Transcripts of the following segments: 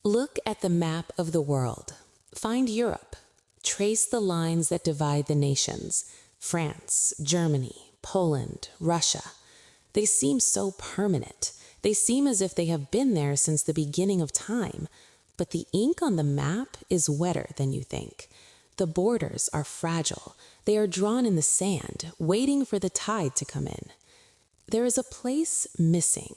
Look at the map of the world. Find Europe. Trace the lines that divide the nations. France, Germany, Poland, Russia. They seem so permanent. They seem as if they have been there since the beginning of time. But the ink on the map is wetter than you think. The borders are fragile. They are drawn in the sand, waiting for the tide to come in. There is a place missing,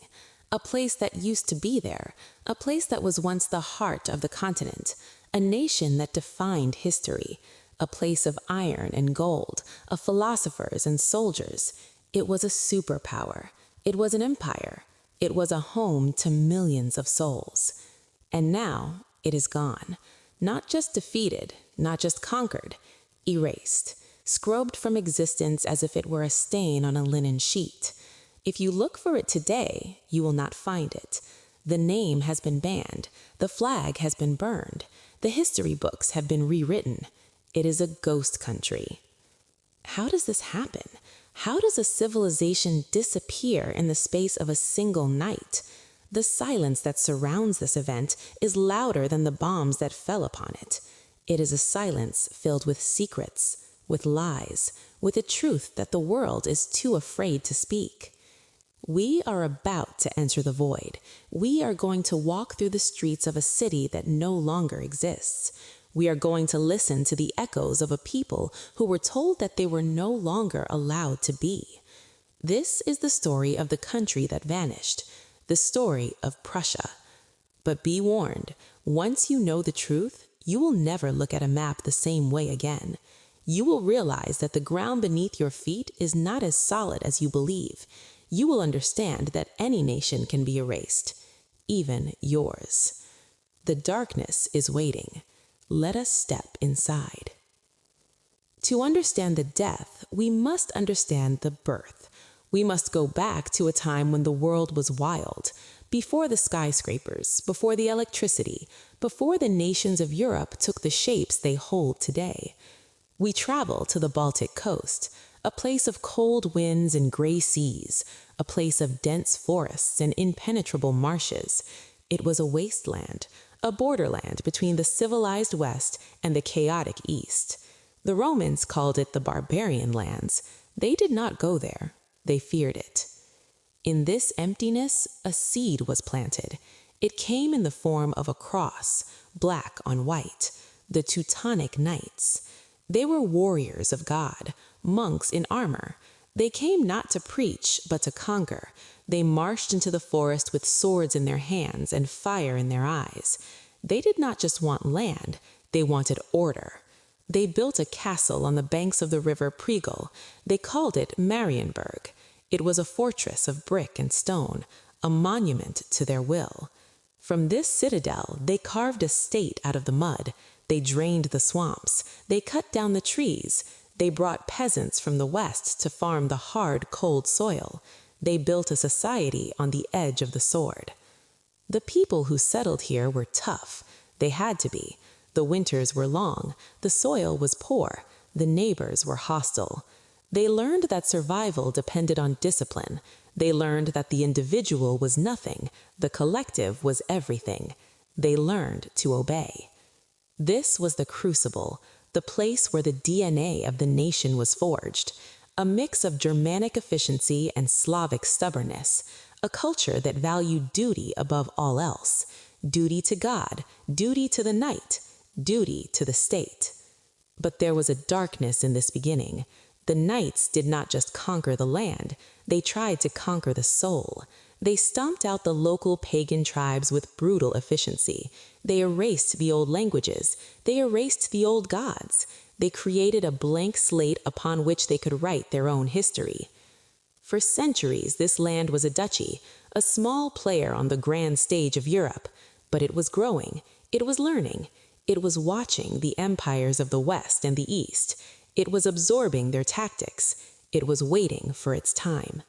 a place that used to be there, a place that was once the heart of the continent, a nation that defined history, a place of iron and gold, of philosophers and soldiers. It was a superpower. It was an empire. It was a home to millions of souls. And now it is gone. Not just defeated, not just conquered, erased, scrubbed from existence as if it were a stain on a linen sheet. If you look for it today, you will not find it. The name has been banned. The flag has been burned. The history books have been rewritten. It is a ghost country. How does this happen? How does a civilization disappear in the space of a single night? The silence that surrounds this event is louder than the bombs that fell upon it. It is a silence filled with secrets, with lies, with a truth that the world is too afraid to speak. We are about to enter the void. We are going to walk through the streets of a city that no longer exists. We are going to listen to the echoes of a people who were told that they were no longer allowed to be. This is the story of the country that vanished, the story of Prussia. But be warned, once you know the truth, you will never look at a map the same way again. You will realize that the ground beneath your feet is not as solid as you believe. You will understand that any nation can be erased, even yours. The darkness is waiting. Let us step inside. To understand the death, we must understand the birth. We must go back to a time when the world was wild, before the skyscrapers, before the electricity, before the nations of Europe took the shapes they hold today. We travel to the Baltic coast, a place of cold winds and gray seas, a place of dense forests and impenetrable marshes. It was a wasteland, a borderland between the civilized West and the chaotic East. The Romans called it the barbarian lands. They did not go there. They feared it. In this emptiness, a seed was planted. It came in the form of a cross, black on white, the Teutonic Knights. They were warriors of God, monks in armor. They came not to preach, but to conquer. They marched into the forest with swords in their hands and fire in their eyes. They did not just want land, they wanted order. They built a castle on the banks of the river Pregel. They called it Marienburg. It was a fortress of brick and stone, a monument to their will. From this citadel, they carved a state out of the mud. They drained the swamps. They cut down the trees. They brought peasants from the west to farm the hard, cold soil. They built a society on the edge of the sword. The people who settled here were tough. They had to be. The winters were long. The soil was poor. The neighbors were hostile. They learned that survival depended on discipline. They learned that the individual was nothing. The collective was everything. They learned to obey. This was the crucible, the place where the DNA of the nation was forged, a mix of Germanic efficiency and Slavic stubbornness, a culture that valued duty above all else, duty to God, duty to the knight, duty to the state. But there was a darkness in this beginning. The knights did not just conquer the land, they tried to conquer the soul. They stomped out the local pagan tribes with brutal efficiency. They erased the old languages. They erased the old gods. They created a blank slate upon which they could write their own history. For centuries, this land was a duchy, a small player on the grand stage of Europe. But it was growing. It was learning. It was watching the empires of the West and the East. It was absorbing their tactics. It was waiting for its time.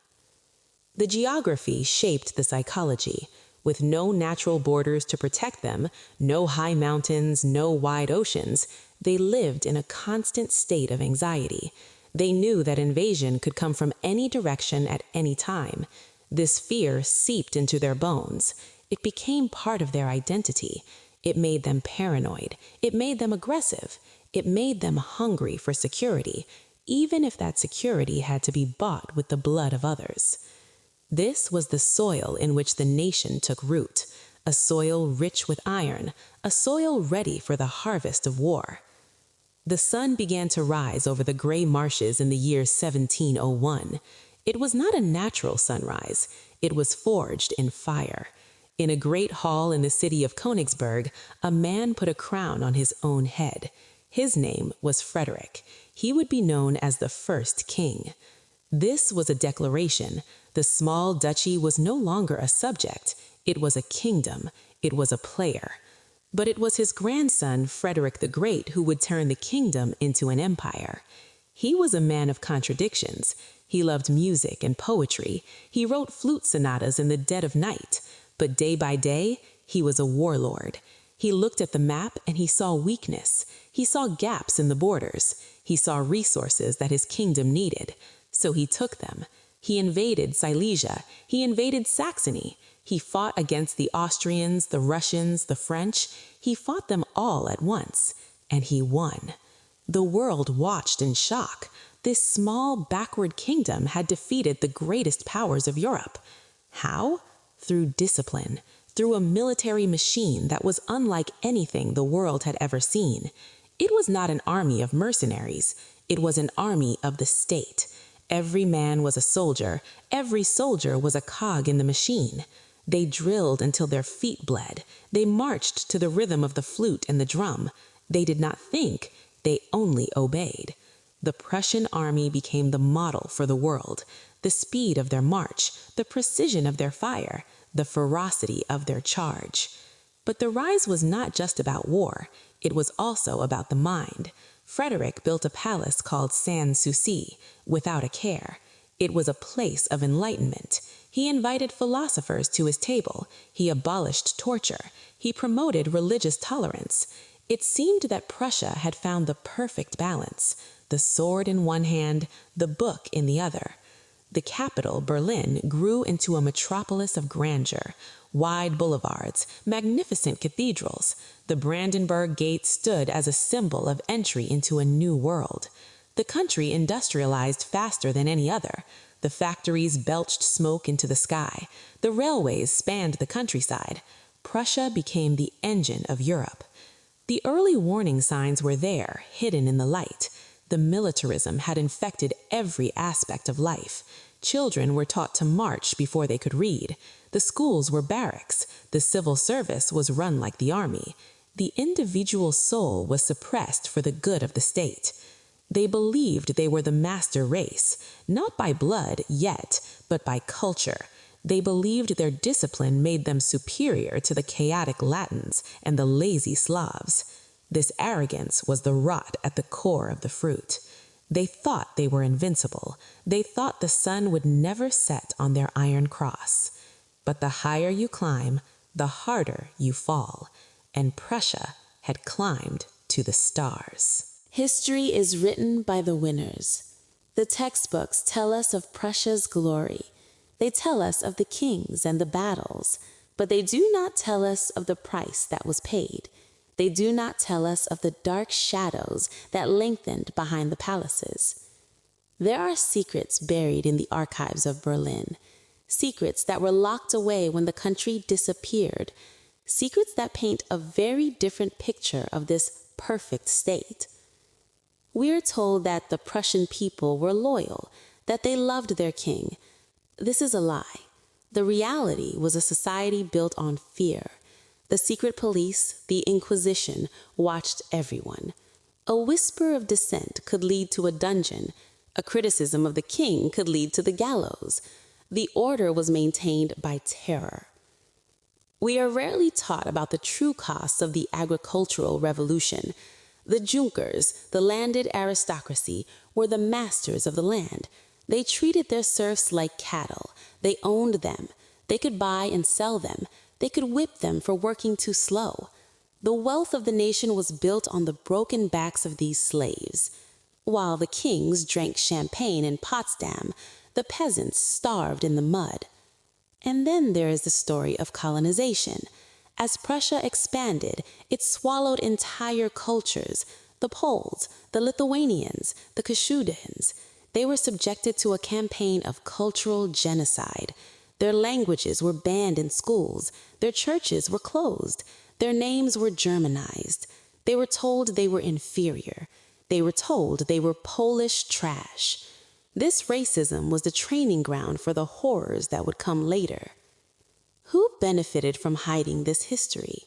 The geography shaped the psychology. With no natural borders to protect them, no high mountains, no wide oceans, they lived in a constant state of anxiety. They knew that invasion could come from any direction at any time. This fear seeped into their bones. It became part of their identity. It made them paranoid. It made them aggressive. It made them hungry for security, even if that security had to be bought with the blood of others. This was the soil in which the nation took root, a soil rich with iron, a soil ready for the harvest of war. The sun began to rise over the gray marshes in the year 1701. It was not a natural sunrise. It was forged in fire. In a great hall in the city of Königsberg, a man put a crown on his own head. His name was Frederick. He would be known as the first king. This was a declaration. The small duchy was no longer a subject. It was a kingdom. It was a player. But it was his grandson, Frederick the Great, who would turn the kingdom into an empire. He was a man of contradictions. He loved music and poetry. He wrote flute sonatas in the dead of night. But day by day, he was a warlord. He looked at the map and he saw weakness. He saw gaps in the borders. He saw resources that his kingdom needed. So he took them. He invaded Silesia. He invaded Saxony. He fought against the Austrians, the Russians, the French. He fought them all at once, and he won. The world watched in shock. This small, backward kingdom had defeated the greatest powers of Europe. How? Through discipline, through a military machine that was unlike anything the world had ever seen. It was not an army of mercenaries. It was an army of the state. Every man was a soldier. Every soldier was a cog in the machine. They drilled until their feet bled. They marched to the rhythm of the flute and the drum. They did not think, they only obeyed. The Prussian army became the model for the world. The speed of their march, the precision of their fire, the ferocity of their charge. But the rise was not just about war. It was also about the mind. Frederick built a palace called Sans Souci, without a care. It was a place of enlightenment. He invited philosophers to his table. He abolished torture. He promoted religious tolerance. It seemed that Prussia had found the perfect balance, the sword in one hand, the book in the other. The capital, Berlin, grew into a metropolis of grandeur, wide boulevards, magnificent cathedrals. The Brandenburg Gate stood as a symbol of entry into a new world. The country industrialized faster than any other. The factories belched smoke into the sky. The railways spanned the countryside. Prussia became the engine of Europe. The early warning signs were there, hidden in the light. The militarism had infected every aspect of life. Children were taught to march before they could read. The schools were barracks. The civil service was run like the army. The individual soul was suppressed for the good of the state. They believed they were the master race, not by blood yet, but by culture. They believed their discipline made them superior to the chaotic Latins and the lazy Slavs. This arrogance was the rot at the core of the fruit. They thought they were invincible. They thought the sun would never set on their iron cross. But the higher you climb, the harder you fall. And Prussia had climbed to the stars. History is written by the winners. The textbooks tell us of Prussia's glory. They tell us of the kings and the battles, but they do not tell us of the price that was paid. They do not tell us of the dark shadows that lengthened behind the palaces. There are secrets buried in the archives of Berlin, secrets that were locked away when the country disappeared, secrets that paint a very different picture of this perfect state. We are told that the Prussian people were loyal, that they loved their king. This is a lie. The reality was a society built on fear. The secret police, the Inquisition, watched everyone. A whisper of dissent could lead to a dungeon. A criticism of the king could lead to the gallows. The order was maintained by terror. We are rarely taught about the true costs of the agricultural revolution. The Junkers, the landed aristocracy, were the masters of the land. They treated their serfs like cattle. They owned them. They could buy and sell them. They could whip them for working too slow. The wealth of the nation was built on the broken backs of these slaves. While the kings drank champagne in Potsdam, the peasants starved in the mud. And then there is the story of colonization. As Prussia expanded, it swallowed entire cultures. The Poles, the Lithuanians, the Kashudins. They were subjected to a campaign of cultural genocide. Their languages were banned in schools. Their churches were closed. Their names were Germanized. They were told they were inferior. They were told they were Polish trash. This racism was the training ground for the horrors that would come later. Who benefited from hiding this history?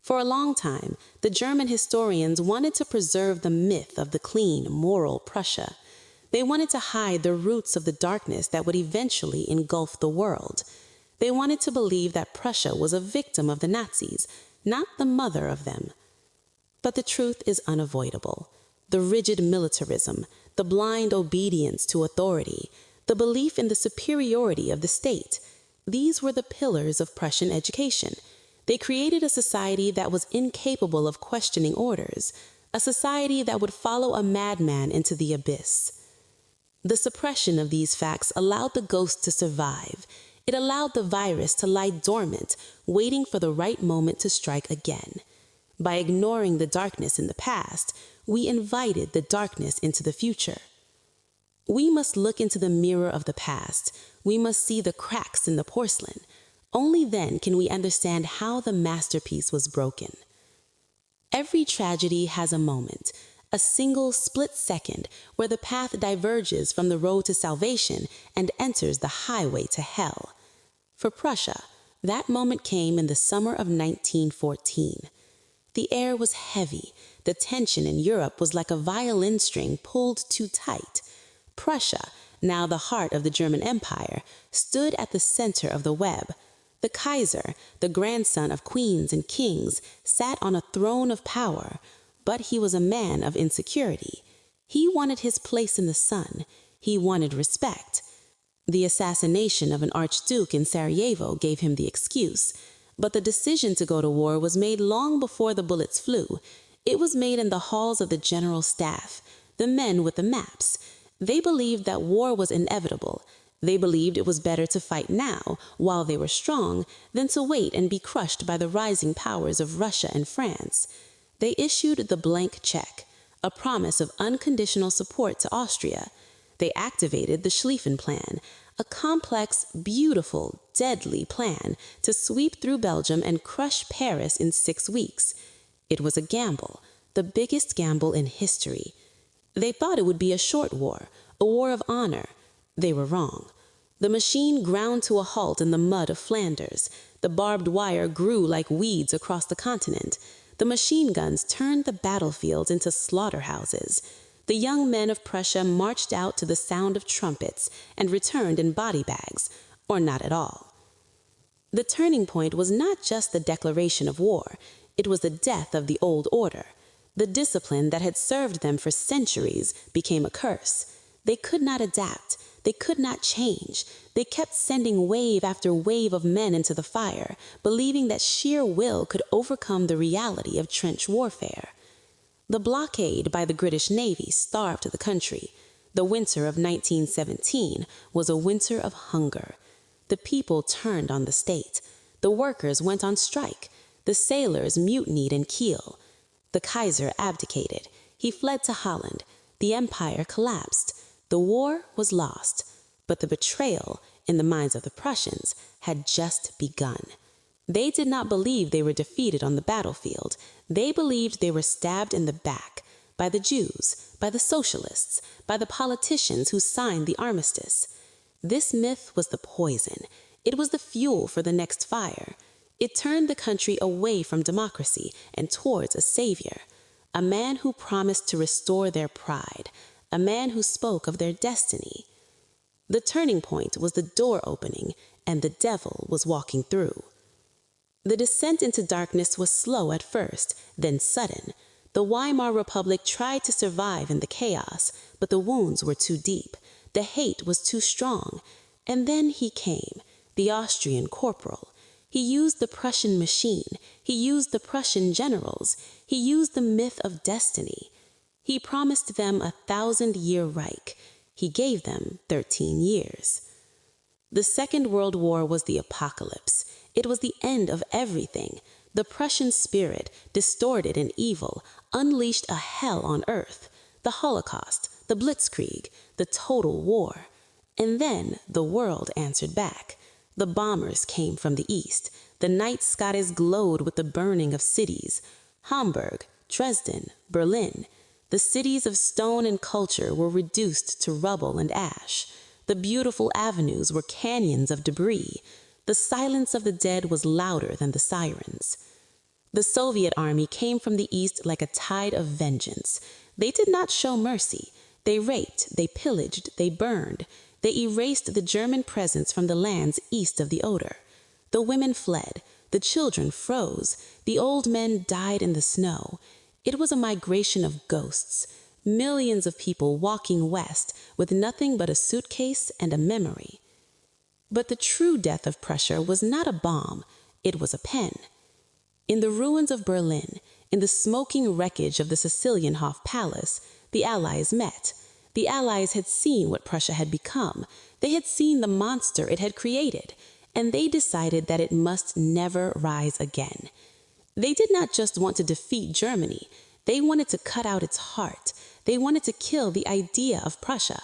For a long time, the German historians wanted to preserve the myth of the clean, moral Prussia. They wanted to hide the roots of the darkness that would eventually engulf the world. They wanted to believe that Prussia was a victim of the Nazis, not the mother of them. But the truth is unavoidable. The rigid militarism, the blind obedience to authority, the belief in the superiority of the state, these were the pillars of Prussian education. They created a society that was incapable of questioning orders, a society that would follow a madman into the abyss. The suppression of these facts allowed the ghost to survive. It allowed the virus to lie dormant, waiting for the right moment to strike again. By ignoring the darkness in the past, we invited the darkness into the future. We must look into the mirror of the past. We must see the cracks in the porcelain. Only then can we understand how the masterpiece was broken. Every tragedy has a moment, a single split second where the path diverges from the road to salvation and enters the highway to hell. For Prussia, that moment came in the summer of 1914. The air was heavy. The tension in Europe was like a violin string pulled too tight. Prussia, now the heart of the German Empire, stood at the center of the web. The Kaiser, the grandson of queens and kings, sat on a throne of power, but he was a man of insecurity. He wanted his place in the sun. He wanted respect. The assassination of an archduke in Sarajevo gave him the excuse, but the decision to go to war was made long before the bullets flew. It was made in the halls of the general staff, the men with the maps. They believed that war was inevitable. They believed it was better to fight now, while they were strong, than to wait and be crushed by the rising powers of Russia and France. They issued the blank check, a promise of unconditional support to Austria. They activated the Schlieffen Plan, a complex, beautiful, deadly plan to sweep through Belgium and crush Paris in 6 weeks. It was a gamble, the biggest gamble in history. They thought it would be a short war, a war of honor. They were wrong. The machine ground to a halt in the mud of Flanders. The barbed wire grew like weeds across the continent. The machine guns turned the battlefields into slaughterhouses. The young men of Prussia marched out to the sound of trumpets and returned in body bags, or not at all. The turning point was not just the declaration of war. It was the death of the old order. The discipline that had served them for centuries became a curse. They could not adapt. They could not change. They kept sending wave after wave of men into the fire, believing that sheer will could overcome the reality of trench warfare. The blockade by the British Navy starved the country. The winter of 1917 was a winter of hunger. The people turned on the state. The workers went on strike. The sailors mutinied in Kiel. The Kaiser abdicated. He fled to Holland. The empire collapsed. The war was lost, but the betrayal, in the minds of the Prussians, had just begun. They did not believe they were defeated on the battlefield. They believed they were stabbed in the back by the Jews, by the socialists, by the politicians who signed the armistice. This myth was the poison. It was the fuel for the next fire. It turned the country away from democracy and towards a savior, a man who promised to restore their pride, a man who spoke of their destiny. The turning point was the door opening, and the devil was walking through. The descent into darkness was slow at first, then sudden. The Weimar Republic tried to survive in the chaos, but the wounds were too deep. The hate was too strong. And then he came, the Austrian corporal. He used the Prussian machine. He used the Prussian generals. He used the myth of destiny. He promised them 1,000-year Reich. He gave them 13 years. The Second World War was the apocalypse. It was the end of everything. The Prussian spirit, distorted and evil, unleashed a hell on earth, the Holocaust, the Blitzkrieg, the total war. And then the world answered back. The bombers came from the east. The night skies glowed with the burning of cities. Hamburg, Dresden, Berlin. The cities of stone and culture were reduced to rubble and ash. The beautiful avenues were canyons of debris. The silence of the dead was louder than the sirens. The Soviet army came from the east like a tide of vengeance. They did not show mercy. They raped, they pillaged, they burned. They erased the German presence from the lands east of the Oder. The women fled. The children froze. The old men died in the snow. It was a migration of ghosts. Millions of people walking west with nothing but a suitcase and a memory. But the true death of Prussia was not a bomb. It was a pen. In the ruins of Berlin, in the smoking wreckage of the Sicilienhof Palace, the Allies met. The Allies had seen what Prussia had become. They had seen the monster it had created, and they decided that it must never rise again. They did not just want to defeat Germany. They wanted to cut out its heart. They wanted to kill the idea of Prussia.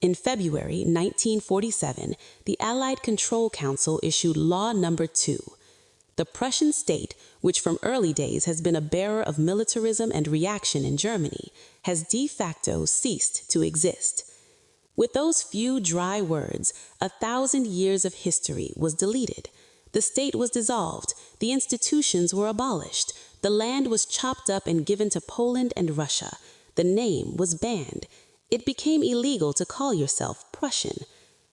In February 1947, the Allied Control Council issued Law No. 2. The Prussian state, which from early days has been a bearer of militarism and reaction in Germany, has de facto ceased to exist. With those few dry words, 1,000 years of history was deleted. The state was dissolved. The institutions were abolished. The land was chopped up and given to Poland and Russia. The name was banned. It became illegal to call yourself Prussian.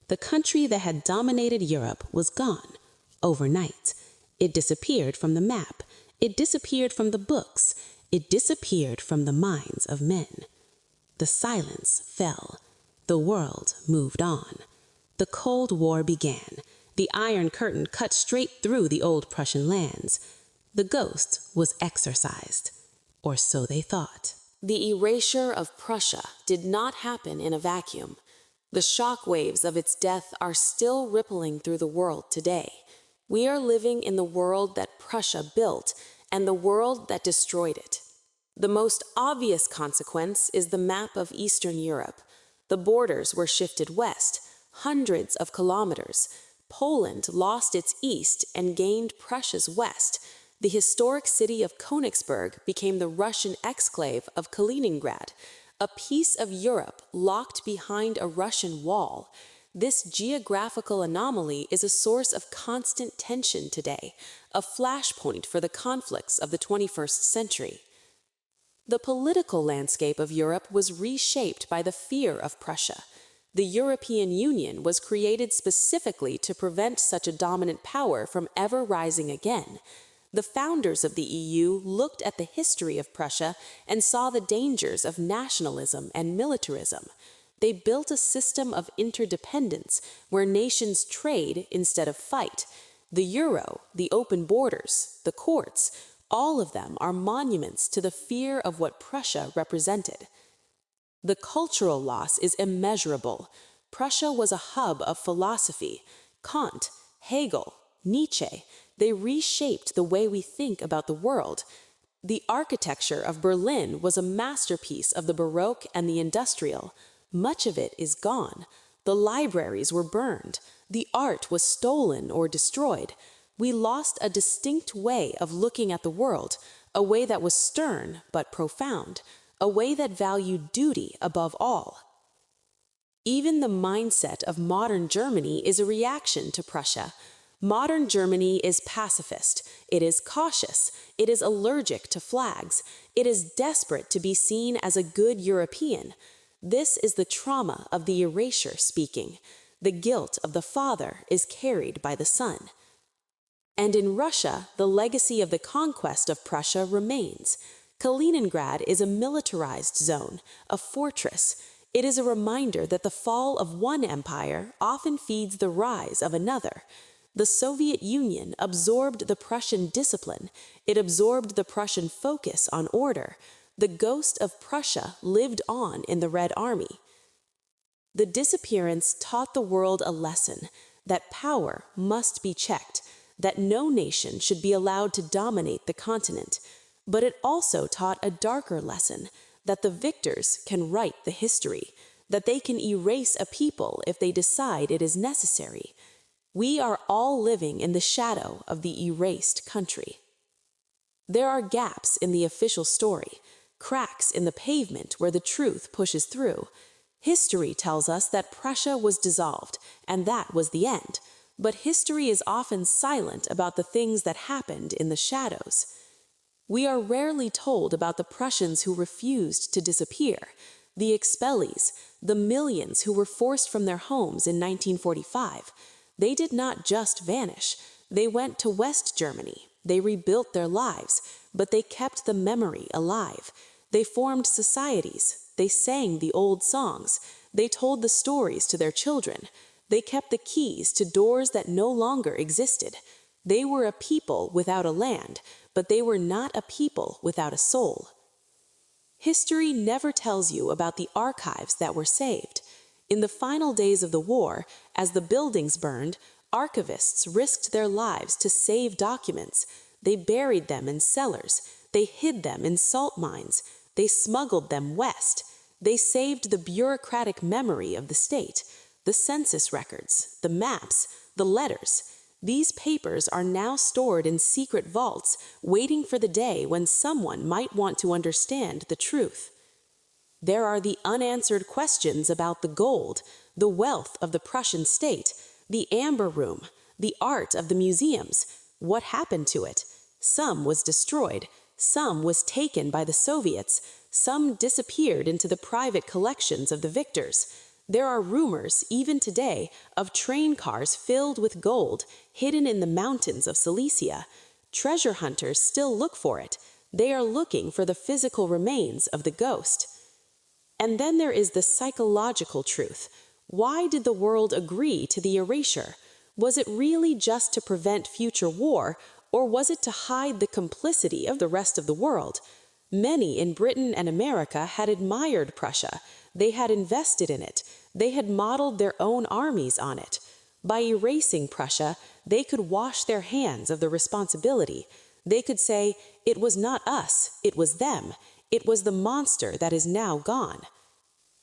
The country that had dominated Europe was gone overnight. It disappeared from the map. It disappeared from the books. It disappeared from the minds of men. The silence fell. The world moved on. The Cold War began. The Iron Curtain cut straight through the old Prussian lands. The ghost was exorcised, or so they thought. The erasure of Prussia did not happen in a vacuum. The shock waves of its death are still rippling through the world today. We are living in the world that Prussia built and the world that destroyed it. The most obvious consequence is the map of Eastern Europe. The borders were shifted west, hundreds of kilometers. Poland lost its east and gained Prussia's west. The historic city of Königsberg became the Russian exclave of Kaliningrad, a piece of Europe locked behind a Russian wall. This geographical anomaly is a source of constant tension today, a flashpoint for the conflicts of the 21st century. The political landscape of Europe was reshaped by the fear of Prussia. The European Union was created specifically to prevent such a dominant power from ever rising again. The founders of the EU looked at the history of Prussia and saw the dangers of nationalism and militarism. They built a system of interdependence where nations trade instead of fight. The euro, the open borders, the courts, all of them are monuments to the fear of what Prussia represented. The cultural loss is immeasurable. Prussia was a hub of philosophy. Kant, Hegel, Nietzsche, they reshaped the way we think about the world. The architecture of Berlin was a masterpiece of the Baroque and the Industrial. Much of it is gone. The libraries were burned. The art was stolen or destroyed. We lost a distinct way of looking at the world, a way that was stern but profound, a way that valued duty above all. Even the mindset of modern Germany is a reaction to Prussia. Modern Germany is pacifist. It is cautious. It is allergic to flags. It is desperate to be seen as a good European. This is the trauma of the erasure speaking. The guilt of the father is carried by the son. And in Russia, the legacy of the conquest of Prussia remains. Kaliningrad is a militarized zone, a fortress. It is a reminder that the fall of one empire often feeds the rise of another. The Soviet Union absorbed the Prussian discipline. It absorbed the Prussian focus on order. The ghost of Prussia lived on in the Red Army. The disappearance taught the world a lesson, that power must be checked, that no nation should be allowed to dominate the continent, but it also taught a darker lesson, that the victors can write the history, that they can erase a people if they decide it is necessary. We are all living in the shadow of the erased country. There are gaps in the official story, cracks in the pavement where the truth pushes through. History tells us that Prussia was dissolved, and that was the end. But history is often silent about the things that happened in the shadows. We are rarely told about the Prussians who refused to disappear, the expellees, the millions who were forced from their homes in 1945. They did not just vanish. They went to West Germany. They rebuilt their lives, but they kept the memory alive. They formed societies. They sang the old songs. They told the stories to their children. They kept the keys to doors that no longer existed. They were a people without a land, but they were not a people without a soul. History never tells you about the archives that were saved. In the final days of the war, as the buildings burned, archivists risked their lives to save documents. They buried them in cellars. They hid them in salt mines. They smuggled them west. They saved the bureaucratic memory of the state, the census records, the maps, the letters. These papers are now stored in secret vaults, waiting for the day when someone might want to understand the truth. There are the unanswered questions about the gold, the wealth of the Prussian state, the amber room, the art of the museums. What happened to it? Some was destroyed, some was taken by the Soviets, some disappeared into the private collections of the victors. There are rumors, even today, of train cars filled with gold, hidden in the mountains of Silesia. Treasure hunters still look for it. They are looking for the physical remains of the ghost. And then there is the psychological truth. Why did the world agree to the erasure? Was it really just to prevent future war, or was it to hide the complicity of the rest of the world? Many in Britain and America had admired Prussia. They had invested in it. They had modeled their own armies on it. By erasing Prussia, they could wash their hands of the responsibility. They could say, it was not us, it was them. It was the monster that is now gone.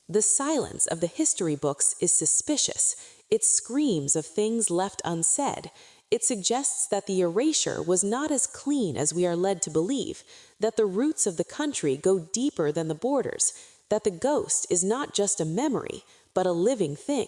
The silence of the history books is suspicious. It screams of things left unsaid. It suggests that the erasure was not as clean as we are led to believe, that the roots of the country go deeper than the borders, that the ghost is not just a memory, but a living thing.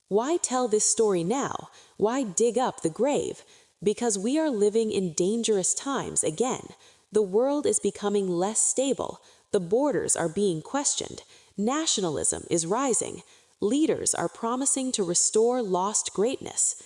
Why tell this story now? Why dig up the grave? Because we are living in dangerous times again. The world is becoming less stable. The borders are being questioned. Nationalism is rising. Leaders are promising to restore lost greatness.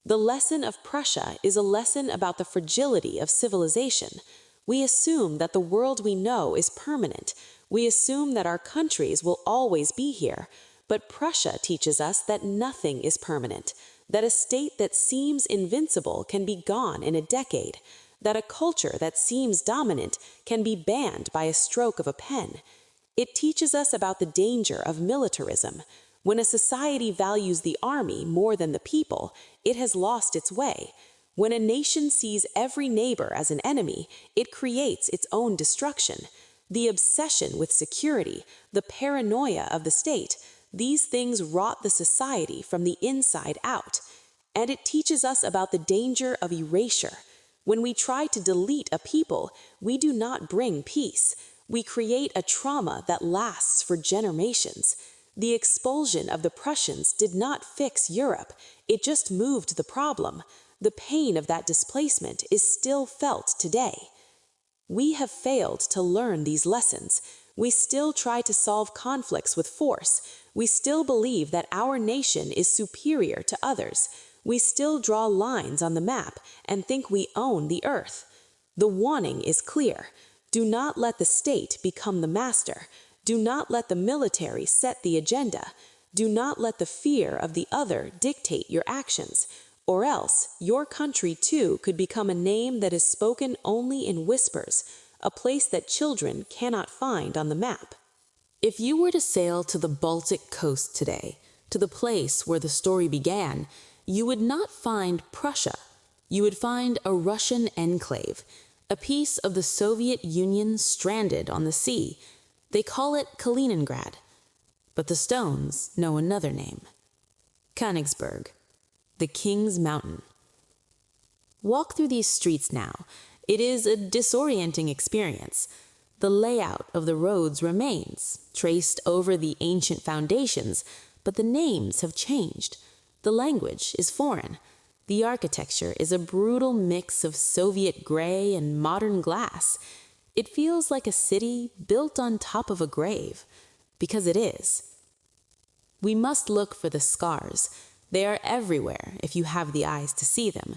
The lesson of Prussia is a lesson about the fragility of civilization. We assume that the world we know is permanent. We assume that our countries will always be here. But Prussia teaches us that nothing is permanent, that a state that seems invincible can be gone in a decade, that a culture that seems dominant can be banned by a stroke of a pen. It teaches us about the danger of militarism. When a society values the army more than the people, it has lost its way. When a nation sees every neighbor as an enemy, it creates its own destruction. The obsession with security, the paranoia of the state, these things rot the society from the inside out. And it teaches us about the danger of erasure. When we try to delete a people, we do not bring peace. We create a trauma that lasts for generations. The expulsion of the Prussians did not fix Europe. It just moved the problem. The pain of that displacement is still felt today. We have failed to learn these lessons. We still try to solve conflicts with force. We still believe that our nation is superior to others. We still draw lines on the map and think we own the earth. The warning is clear. Do not let the state become the master. Do not let the military set the agenda. Do not let the fear of the other dictate your actions, or else your country too could become a name that is spoken only in whispers, a place that children cannot find on the map. If you were to sail to the Baltic coast today, to the place where the story began, you would not find Prussia. you would find a Russian enclave, a piece of the Soviet Union stranded on the sea. They call it Kaliningrad, but the stones know another name: Königsberg, the King's Mountain. Walk through these streets now. It is a disorienting experience. The layout of the roads remains, traced over the ancient foundations, but the names have changed. The language is foreign. The architecture is a brutal mix of Soviet gray and modern glass. It feels like a city built on top of a grave, because it is. We must look for the scars. They are everywhere if you have the eyes to see them.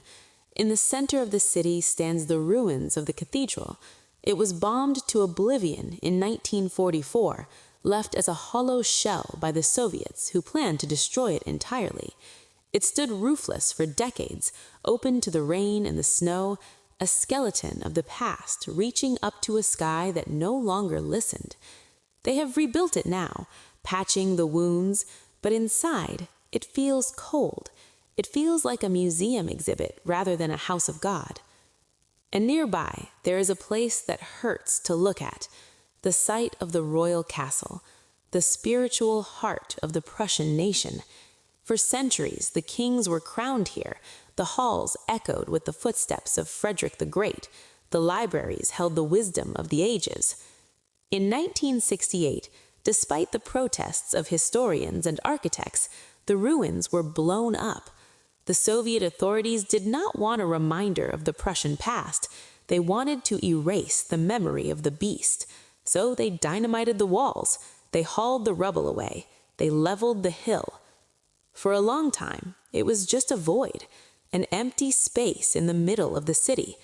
In the center of the city stands the ruins of the cathedral. It was bombed to oblivion in 1944, left as a hollow shell by the Soviets, who planned to destroy it entirely. It stood roofless for decades, open to the rain and the snow, a skeleton of the past reaching up to a sky that no longer listened. They have rebuilt it now, patching the wounds, but inside it feels cold. It feels like a museum exhibit rather than a house of God. And nearby, there is a place that hurts to look at, the site of the royal castle, the spiritual heart of the Prussian nation. For centuries, the kings were crowned here. The halls echoed with the footsteps of Frederick the Great. The libraries held the wisdom of the ages. In 1968, despite the protests of historians and architects, the ruins were blown up. The Soviet authorities did not want a reminder of the Prussian past. They wanted to erase the memory of the beast. So they dynamited the walls. They hauled the rubble away. They leveled the hill. For a long time, it was just a void, an empty space in the middle of the city,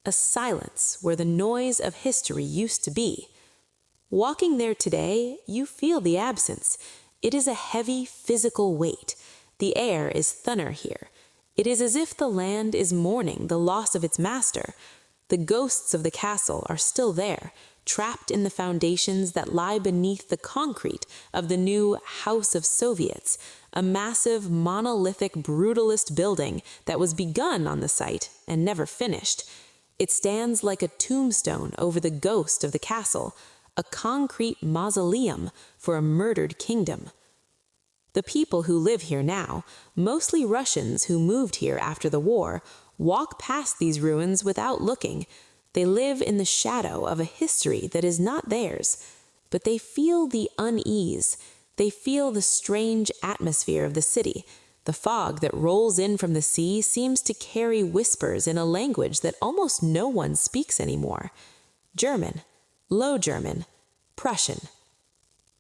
a silence where the noise of history used to be. Walking there today, you feel the absence. It is a heavy physical weight. The air is thinner here. It is as if the land is mourning the loss of its master. The ghosts of the castle are still there, trapped in the foundations that lie beneath the concrete of the new House of Soviets, a massive, monolithic, brutalist building that was begun on the site and never finished. It stands like a tombstone over the ghost of the castle, a concrete mausoleum for a murdered kingdom. The people who live here now, mostly Russians who moved here after the war, walk past these ruins without looking. They live in the shadow of a history that is not theirs, but they feel the unease. They feel the strange atmosphere of the city. The fog that rolls in from the sea seems to carry whispers in a language that almost no one speaks anymore. German, Low German, Prussian.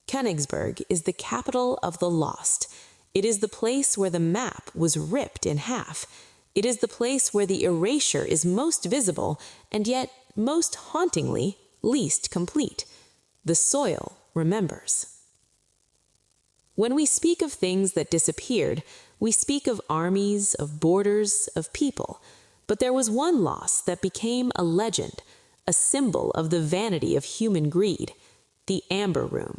Königsberg is the capital of the lost. It is the place where the map was ripped in half. It is the place where the erasure is most visible, and yet, most hauntingly, least complete. The soil remembers. When we speak of things that disappeared, we speak of armies, of borders, of people. But there was one loss that became a legend, a symbol of the vanity of human greed: the Amber Room.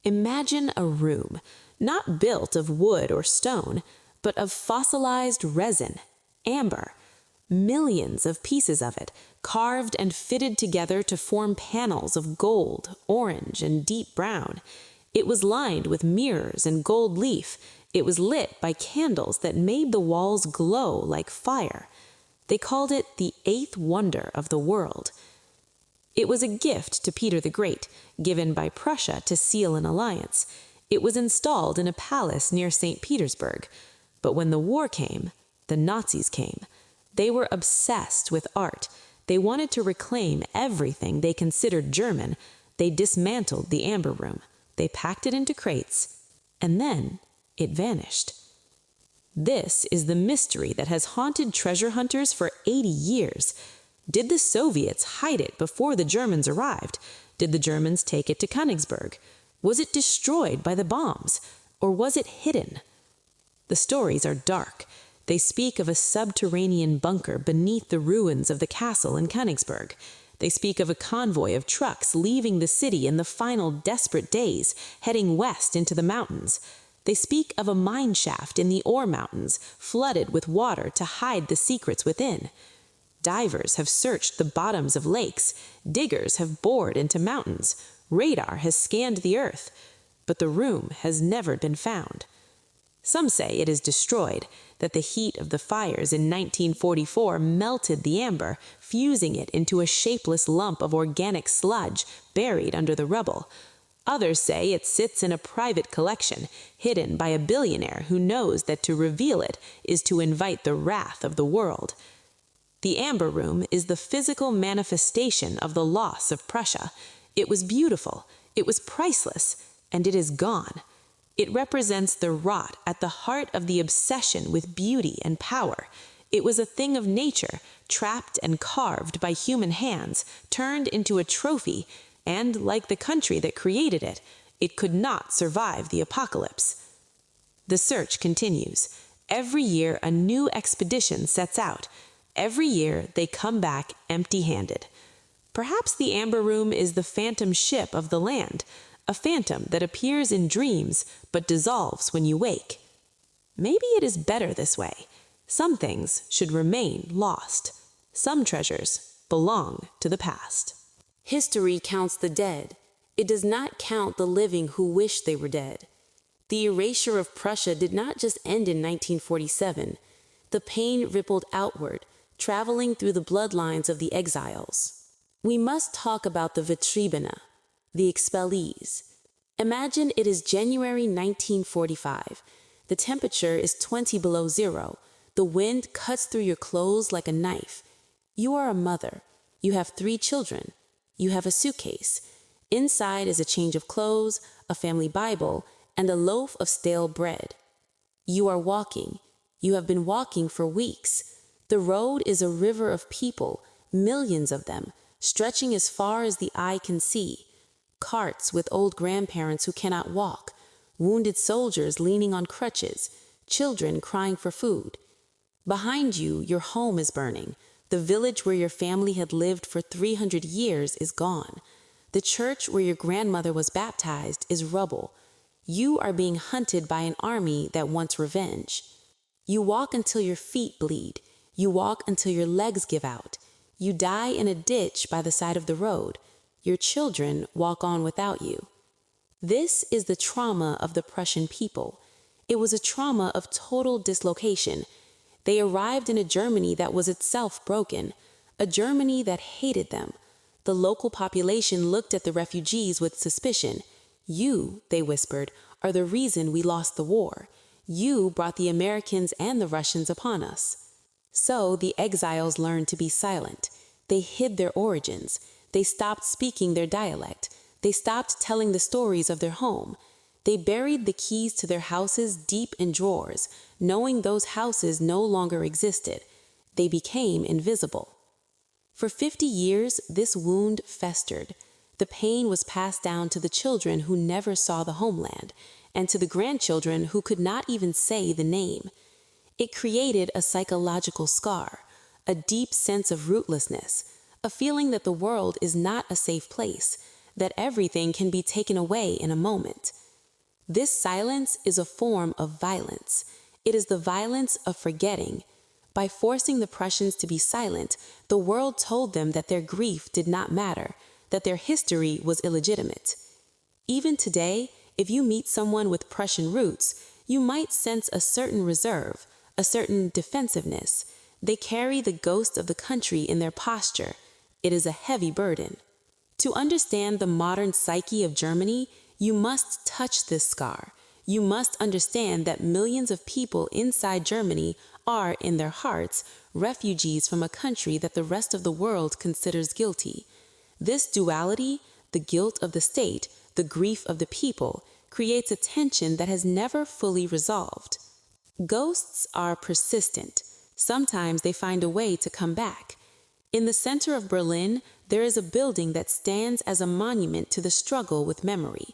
Imagine a room, not built of wood or stone, but of fossilized resin, amber. Millions of pieces of it, carved and fitted together to form panels of gold, orange, and deep brown. It was lined with mirrors and gold leaf. It was lit by candles that made the walls glow like fire. They called it the eighth wonder of the world. It was a gift to Peter the Great, given by Prussia to seal an alliance. It was installed in a palace near St. Petersburg. But when the war came, the Nazis came. They were obsessed with art. They wanted to reclaim everything they considered German. They dismantled the Amber Room. They packed it into crates, and then it vanished. This is the mystery that has haunted treasure hunters for 80 years. Did the Soviets hide it before the Germans arrived? Did the Germans take it to Königsberg? Was it destroyed by the bombs? Or was it hidden? The stories are dark. They speak of a subterranean bunker beneath the ruins of the castle in Königsberg. They speak of a convoy of trucks leaving the city in the final desperate days, heading west into the mountains. They speak of a mine shaft in the ore mountains, flooded with water to hide the secrets within. Divers have searched the bottoms of lakes, diggers have bored into mountains, radar has scanned the earth, but the room has never been found. Some say it is destroyed, that the heat of the fires in 1944 melted the amber, fusing it into a shapeless lump of organic sludge buried under the rubble. Others say it sits in a private collection, hidden by a billionaire who knows that to reveal it is to invite the wrath of the world. The Amber Room is the physical manifestation of the loss of Prussia. It was beautiful, it was priceless, and it is gone. It represents the rot at the heart of the obsession with beauty and power. It was a thing of nature, trapped and carved by human hands, turned into a trophy, and, like the country that created it, it could not survive the apocalypse. The search continues. Every year a new expedition sets out. Every year they come back empty-handed. Perhaps the Amber Room is the phantom ship of the land, a phantom that appears in dreams but dissolves when you wake. Maybe it is better this way. Some things should remain lost. Some treasures belong to the past. History counts the dead. It does not count the living who wish they were dead. The erasure of Prussia did not just end in 1947. The pain rippled outward, traveling through the bloodlines of the exiles. We must talk about the Vertriebene, the expellees. Imagine it is January 1945. The temperature is 20 below zero. The wind cuts through your clothes like a knife. You are a mother. You have 3 children. You have a suitcase. Inside is a change of clothes, a family Bible, and a loaf of stale bread. You are walking. You have been walking for weeks. The road is a river of people, millions of them, stretching as far as the eye can see. Carts with old grandparents who cannot walk, wounded soldiers leaning on crutches, children crying for food. Behind you, your home is burning. The village where your family had lived for 300 years is gone. The church where your grandmother was baptized is rubble. You are being hunted by an army that wants revenge. You walk until your feet bleed. You walk until your legs give out. You die in a ditch by the side of the road. Your children walk on without you. This is the trauma of the Prussian people. It was a trauma of total dislocation. They arrived in a Germany that was itself broken, a Germany that hated them. The local population looked at the refugees with suspicion. You, they whispered, are the reason we lost the war. You brought the Americans and the Russians upon us. So the exiles learned to be silent. They hid their origins. They stopped speaking their dialect. They stopped telling the stories of their home. They buried the keys to their houses deep in drawers, knowing those houses no longer existed. They became invisible. For 50 years, this wound festered. The pain was passed down to the children who never saw the homeland, and to the grandchildren who could not even say the name. It created a psychological scar, a deep sense of rootlessness, a feeling that the world is not a safe place, that everything can be taken away in a moment. This silence is a form of violence. It is the violence of forgetting. By forcing the Prussians to be silent, the world told them that their grief did not matter, that their history was illegitimate. Even today, if you meet someone with Prussian roots, you might sense a certain reserve, a certain defensiveness. They carry the ghost of the country in their posture. It is a heavy burden. To understand the modern psyche of Germany, you must touch this scar. You must understand that millions of people inside Germany are, in their hearts, refugees from a country that the rest of the world considers guilty. This duality, the guilt of the state, the grief of the people, creates a tension that has never fully resolved. Ghosts are persistent. Sometimes they find a way to come back. In the center of Berlin, there is a building that stands as a monument to the struggle with memory,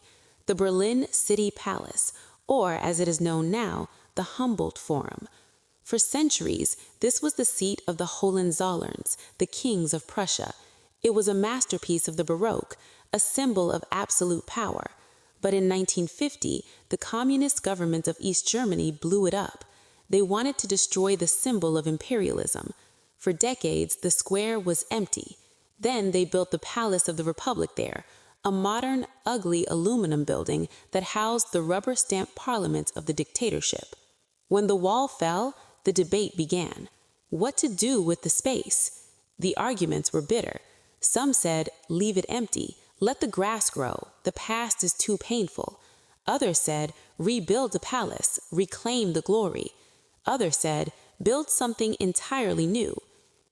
the Berlin City Palace, or as it is known now, the Humboldt Forum. For centuries, this was the seat of the Hohenzollerns, the kings of Prussia. It was a masterpiece of the Baroque, a symbol of absolute power. But in 1950, the communist government of East Germany blew it up. They wanted to destroy the symbol of imperialism. For decades, the square was empty. Then they built the Palace of the Republic there, a modern, ugly aluminum building that housed the rubber-stamped parliament of the dictatorship. When the wall fell, the debate began. What to do with the space? The arguments were bitter. Some said, leave it empty, let the grass grow, the past is too painful. Others said, rebuild the palace, reclaim the glory. Others said, build something entirely new.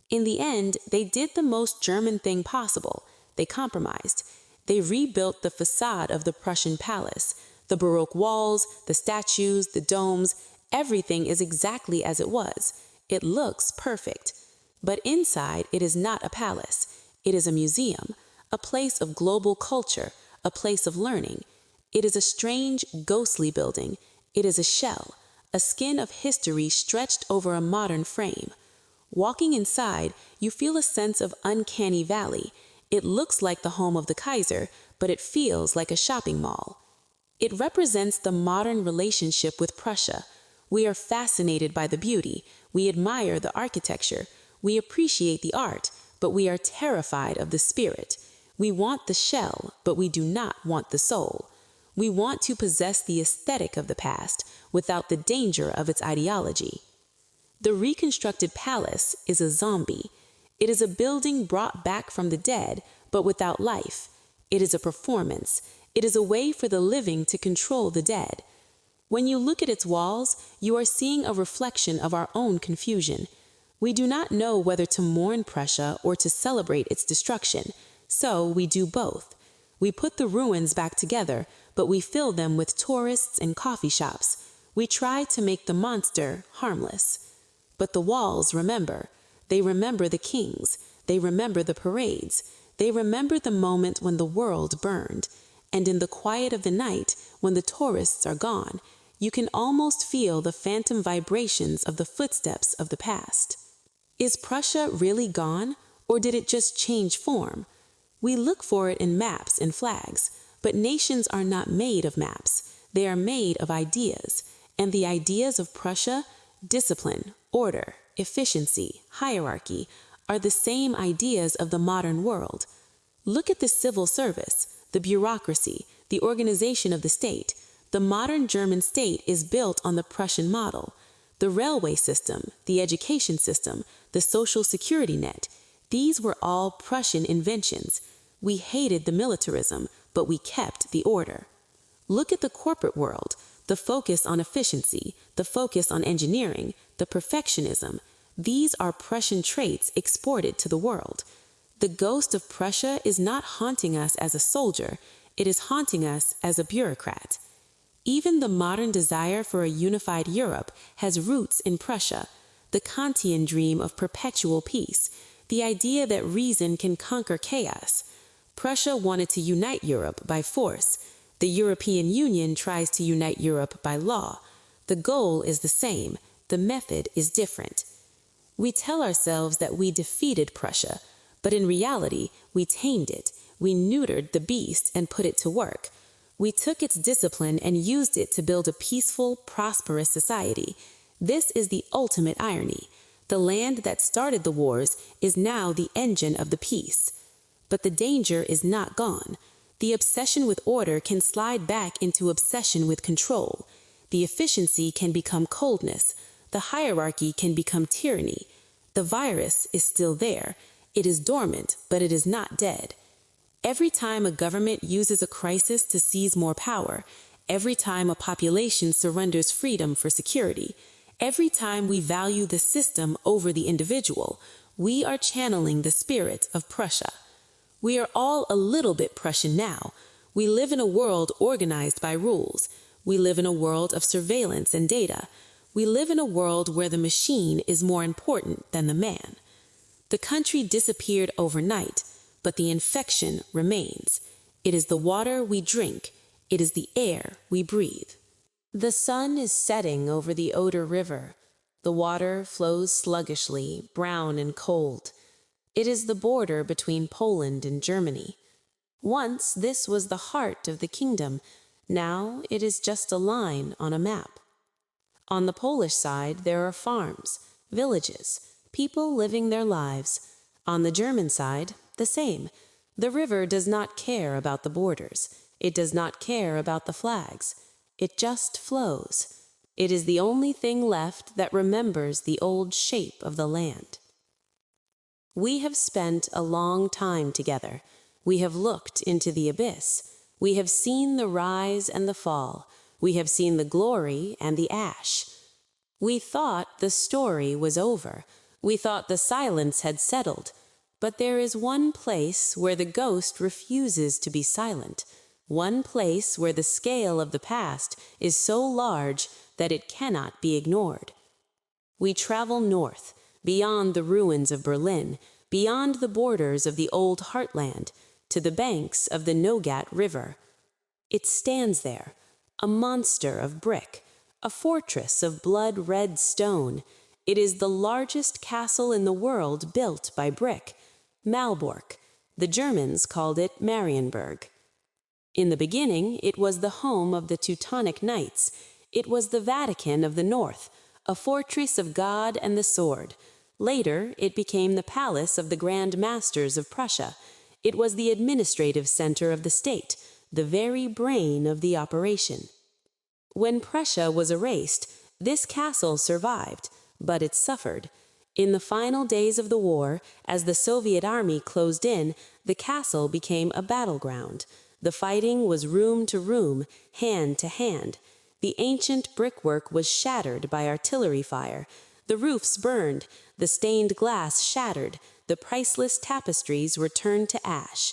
In the end, they did the most German thing possible. They compromised. They rebuilt the facade of the Prussian palace. The Baroque walls, the statues, the domes, everything is exactly as it was. It looks perfect. But inside, it is not a palace. It is a museum, a place of global culture, a place of learning. It is a strange, ghostly building. It is a shell, a skin of history stretched over a modern frame. Walking inside, you feel a sense of uncanny valley. It looks like the home of the Kaiser, but it feels like a shopping mall. It represents the modern relationship with Prussia. We are fascinated by the beauty. We admire the architecture. We appreciate the art, but we are terrified of the spirit. We want the shell, but we do not want the soul. We want to possess the aesthetic of the past without the danger of its ideology. The reconstructed palace is a zombie. It is a building brought back from the dead, but without life. It is a performance. It is a way for the living to control the dead. When you look at its walls, you are seeing a reflection of our own confusion. We do not know whether to mourn Prussia or to celebrate its destruction, so we do both. We put the ruins back together, but we fill them with tourists and coffee shops. We try to make the monster harmless. But the walls remember. They remember the kings. They remember the parades. They remember the moment when the world burned. And in the quiet of the night, when the tourists are gone, you can almost feel the phantom vibrations of the footsteps of the past. Is Prussia really gone, or did it just change form? We look for it in maps and flags, but nations are not made of maps. They are made of ideas, and the ideas of Prussia, discipline, order, efficiency, hierarchy, are the same ideas of the modern world. Look at the civil service, the bureaucracy, the organization of the state. The modern German state is built on the Prussian model. The railway system, the education system, the social security net, these were all Prussian inventions. We hated the militarism, but we kept the order. Look at the corporate world, the focus on efficiency, the focus on engineering, the perfectionism. These are Prussian traits exported to the world. The ghost of Prussia is not haunting us as a soldier, it is haunting us as a bureaucrat. Even the modern desire for a unified Europe has roots in Prussia, the Kantian dream of perpetual peace, the idea that reason can conquer chaos. Prussia wanted to unite Europe by force. The European Union tries to unite Europe by law. The goal is the same. The method is different. We tell ourselves that we defeated Prussia, but in reality, we tamed it. We neutered the beast and put it to work. We took its discipline and used it to build a peaceful, prosperous society. This is the ultimate irony. The land that started the wars is now the engine of the peace. But the danger is not gone. The obsession with order can slide back into obsession with control. The efficiency can become coldness. The hierarchy can become tyranny. The virus is still there. It is dormant, but it is not dead. Every time a government uses a crisis to seize more power, every time a population surrenders freedom for security, every time we value the system over the individual, we are channeling the spirit of Prussia. We are all a little bit Prussian now. We live in a world organized by rules. We live in a world of surveillance and data. We live in a world where the machine is more important than the man. The country disappeared overnight, but the infection remains. It is the water we drink. It is the air we breathe. The sun is setting over the Oder River. The water flows sluggishly, brown and cold. It is the border between Poland and Germany. Once this was the heart of the kingdom. Now it is just a line on a map. On the Polish side, there are farms, villages, people living their lives. On the German side, the same. The river does not care about the borders. It does not care about the flags. It just flows. It is the only thing left that remembers the old shape of the land. We have spent a long time together. We have looked into the abyss. We have seen the rise and the fall. We have seen the glory and the ash. We thought the story was over. We thought the silence had settled. But there is one place where the ghost refuses to be silent. One place where the scale of the past is so large that it cannot be ignored. We travel north, beyond the ruins of Berlin, beyond the borders of the old heartland, to the banks of the Nogat River. It stands there, a monster of brick, a fortress of blood-red stone. It is the largest castle in the world built by brick, Malbork. The Germans called it Marienburg. In the beginning, it was the home of the Teutonic Knights. It was the Vatican of the North, a fortress of God and the sword. Later, it became the palace of the Grand Masters of Prussia. It was the administrative center of the state, the very brain of the operation. When Prussia was erased, this castle survived, but it suffered. In the final days of the war, as the Soviet army closed in, the castle became a battleground. The fighting was room to room, hand to hand. The ancient brickwork was shattered by artillery fire. The roofs burned, the stained glass shattered, the priceless tapestries were turned to ash.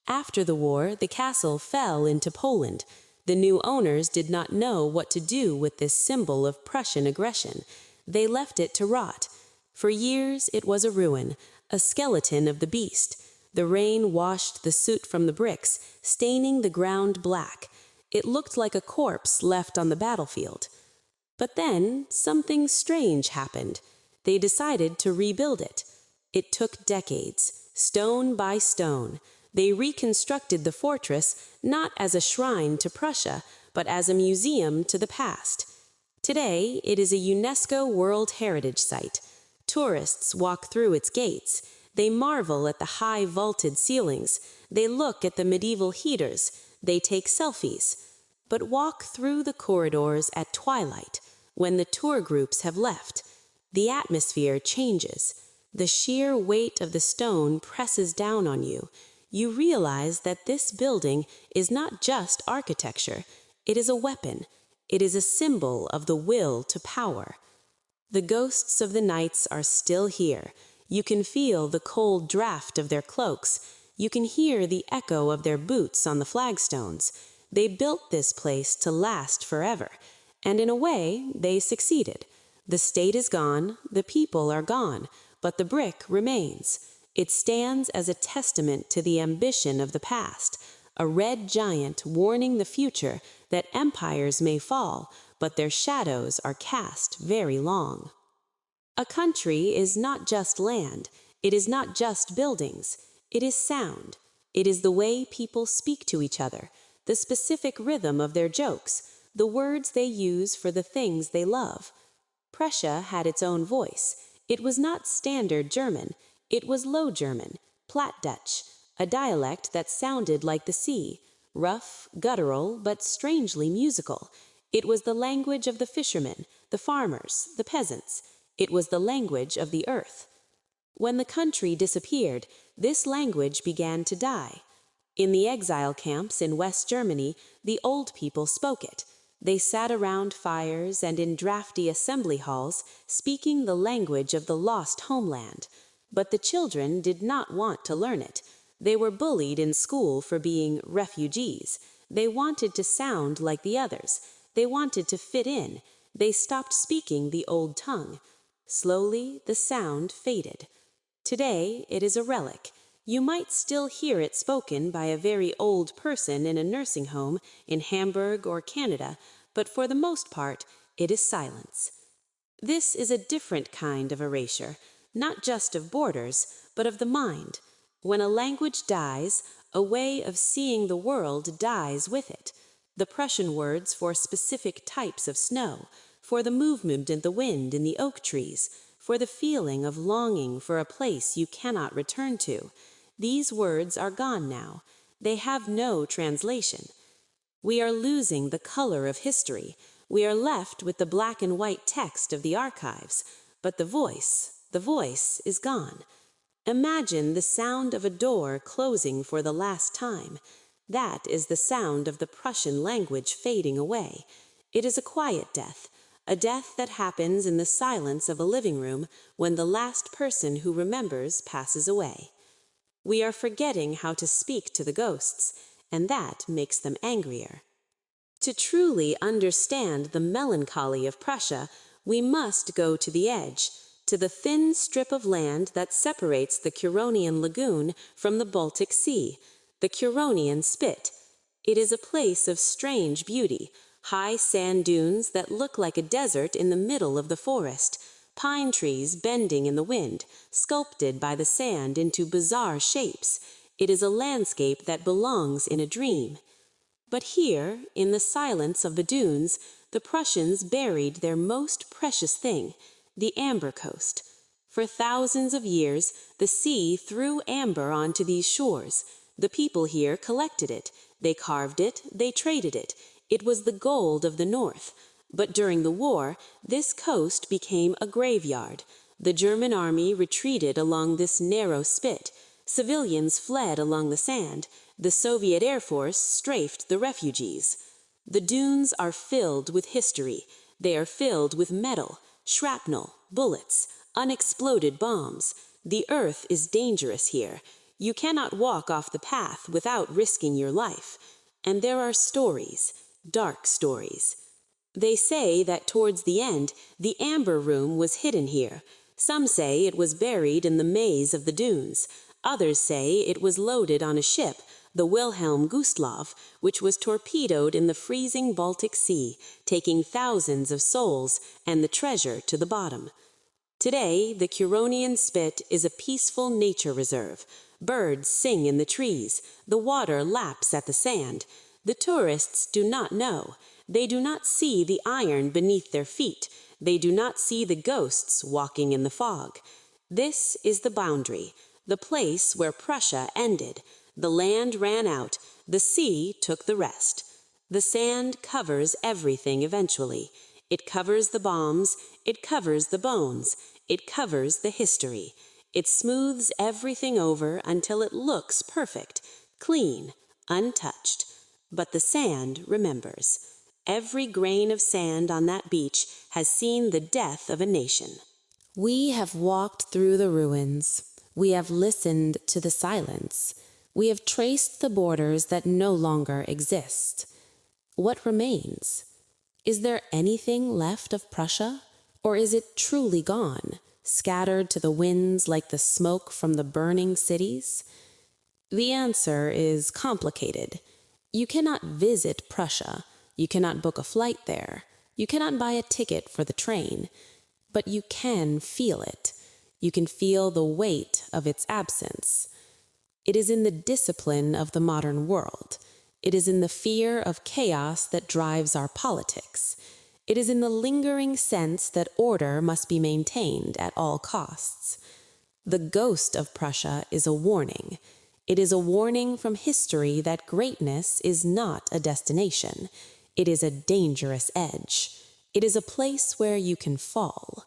After the war, the castle fell into Poland. The new owners did not know what to do with this symbol of Prussian aggression. They left it to rot. For years it was a ruin, a skeleton of the beast. The rain washed the soot from the bricks, staining the ground black. It looked like a corpse left on the battlefield. But then something strange happened. They decided to rebuild it. It took decades, stone by stone. They reconstructed the fortress not as a shrine to Prussia, but as a museum to the past. Today, it is a UNESCO World Heritage Site. Tourists walk through its gates. They marvel at the high vaulted ceilings. They look at the medieval heaters. They take selfies. But walk through the corridors at twilight, when the tour groups have left. The atmosphere changes. The sheer weight of the stone presses down on you. You realize that this building is not just architecture. It is a weapon. It is a symbol of the will to power. The ghosts of the knights are still here. You can feel the cold draft of their cloaks. You can hear the echo of their boots on the flagstones. They built this place to last forever, and in a way, they succeeded. The state is gone, the people are gone, but the brick remains. It stands as a testament to the ambition of the past, a red giant warning the future that empires may fall, but their shadows are cast very long. A country is not just land. It is not just buildings. It is sound. It is the way people speak to each other, the specific rhythm of their jokes, the words they use for the things they love. Prussia had its own voice. It was not Standard German. It was Low German, Plattdutch, a dialect that sounded like the sea, rough, guttural, but strangely musical. It was the language of the fishermen, the farmers, the peasants. It was the language of the earth. When the country disappeared, this language began to die. In the exile camps in West Germany, the old people spoke it. They sat around fires and in drafty assembly halls, speaking the language of the lost homeland. But the children did not want to learn it. They were bullied in school for being refugees. They wanted to sound like the others. They wanted to fit in. They stopped speaking the old tongue. Slowly, the sound faded. Today, it is a relic. You might still hear it spoken by a very old person in a nursing home in Hamburg or Canada, but for the most part, it is silence. This is a different kind of erasure, not just of borders, but of the mind. When a language dies, a way of seeing the world dies with it. the Prussian words for specific types of snow, for the movement in the wind in the oak trees, for the feeling of longing for a place you cannot return to. These words are gone now. They have no translation. We are losing the color of history. We are left with the black and white text of the archives, but the voice is gone. Imagine the sound of a door closing for the last time. That is the sound of the Prussian language fading away. It is a quiet death, a death that happens in the silence of a living room when the last person who remembers passes away. We are forgetting how to speak to the ghosts, and that makes them angrier. To truly understand the melancholy of Prussia, we must go to the edge, to the thin strip of land that separates the Curonian Lagoon from the Baltic Sea, the Curonian Spit. It is a place of strange beauty, high sand dunes that look like a desert in the middle of the forest, pine trees bending in the wind, sculpted by the sand into bizarre shapes. It is a landscape that belongs in a dream. But here, in the silence of the dunes, the Prussians buried their most precious thing, the amber coast. For thousands of years, the sea threw amber onto these shores. The people here collected it. They carved it. They traded it. It was the gold of the north. But during the war, this coast became a graveyard. The German army retreated along this narrow spit. Civilians fled along the sand. The Soviet Air Force strafed the refugees. The dunes are filled with history. They are filled with metal, shrapnel, bullets, unexploded bombs. The earth is dangerous here. You cannot walk off the path without risking your life. And there are stories, dark stories. They say that towards the end, the amber room was hidden here. Some say it was buried in the maze of the dunes. Others say it was loaded on a ship, the Wilhelm Gustloff, which was torpedoed in the freezing Baltic Sea, taking thousands of souls and the treasure to the bottom. Today, the Curonian Spit is a peaceful nature reserve. Birds sing in the trees. The water laps at the sand. The tourists do not know. They do not see the iron beneath their feet. They do not see the ghosts walking in the fog. This is the boundary, the place where Prussia ended. The land ran out. The sea took the rest. The sand covers everything eventually. It covers the bombs. It covers the bones. It covers the history. It smooths everything over until it looks perfect, clean, untouched. But the sand remembers. Every grain of sand on that beach has seen the death of a nation. We have walked through the ruins. We have listened to the silence. We have traced the borders that no longer exist. What remains? Is there anything left of Prussia? Or is it truly gone, scattered to the winds like the smoke from the burning cities? The answer is complicated. You cannot visit Prussia. You cannot book a flight there. You cannot buy a ticket for the train. But you can feel it. You can feel the weight of its absence. It is in the discipline of the modern world. It is in the fear of chaos that drives our politics. It is in the lingering sense that order must be maintained at all costs. The ghost of Prussia is a warning. It is a warning from history that greatness is not a destination. It is a dangerous edge. It is a place where you can fall.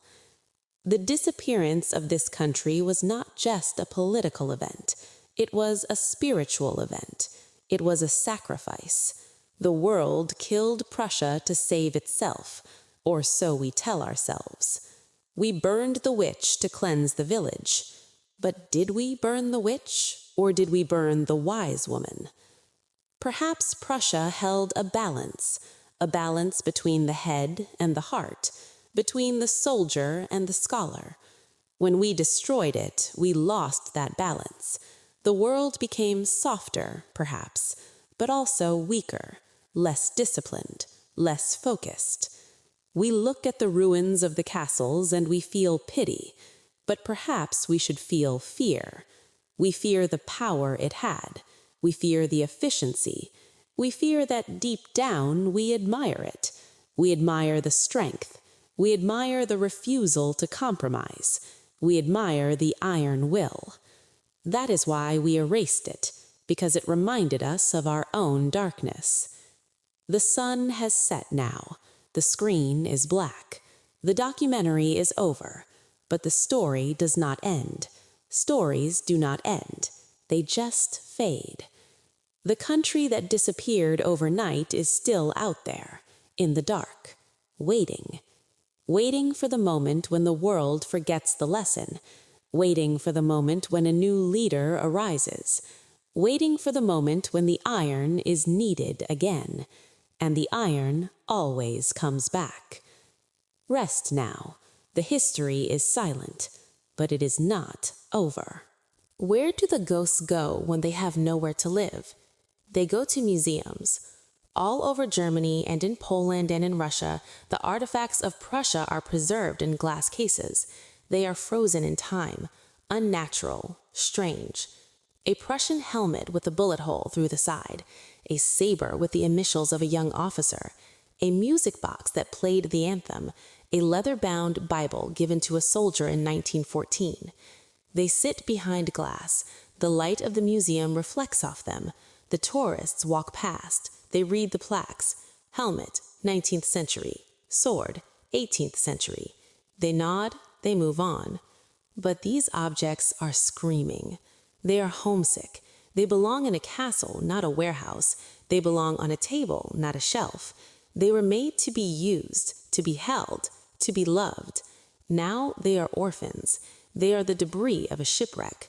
The disappearance of this country was not just a political event. It was a spiritual event. It was a sacrifice. The world killed Prussia to save itself, or so we tell ourselves. We burned the witch to cleanse the village. But did we burn the witch, or did we burn the wise woman? Perhaps Prussia held a balance between the head and the heart, between the soldier and the scholar. When we destroyed it, we lost that balance. The world became softer, perhaps, but also weaker, less disciplined, less focused. We look at the ruins of the castles and we feel pity, but perhaps we should feel fear. We fear the power it had. We fear the efficiency. We fear that deep down we admire it. We admire the strength. We admire the refusal to compromise. We admire the iron will. That is why we erased it, because it reminded us of our own darkness. The sun has set now. The screen is black. The documentary is over. But the story does not end. Stories do not end. They just fade. The country that disappeared overnight is still out there, in the dark, waiting. Waiting for the moment when the world forgets the lesson. Waiting for the moment when a new leader arises. Waiting for the moment when the iron is needed again. And the iron always comes back. Rest now. The history is silent, but it is not over. Where do the ghosts go when they have nowhere to live? They go to museums. All over Germany and in Poland and in Russia, the artifacts of Prussia are preserved in glass cases. They are frozen in time, unnatural, strange. A Prussian helmet with a bullet hole through the side, a saber with the initials of a young officer, a music box that played the anthem, a leather-bound Bible given to a soldier in 1914. They sit behind glass. The light of the museum reflects off them. The tourists walk past. They read the plaques. Helmet, 19th century. Sword, 18th century. They nod, they move on. But these objects are screaming. They are homesick. They belong in a castle, not a warehouse. They belong on a table, not a shelf. They were made to be used, to be held, to be loved. Now they are orphans. They are the debris of a shipwreck.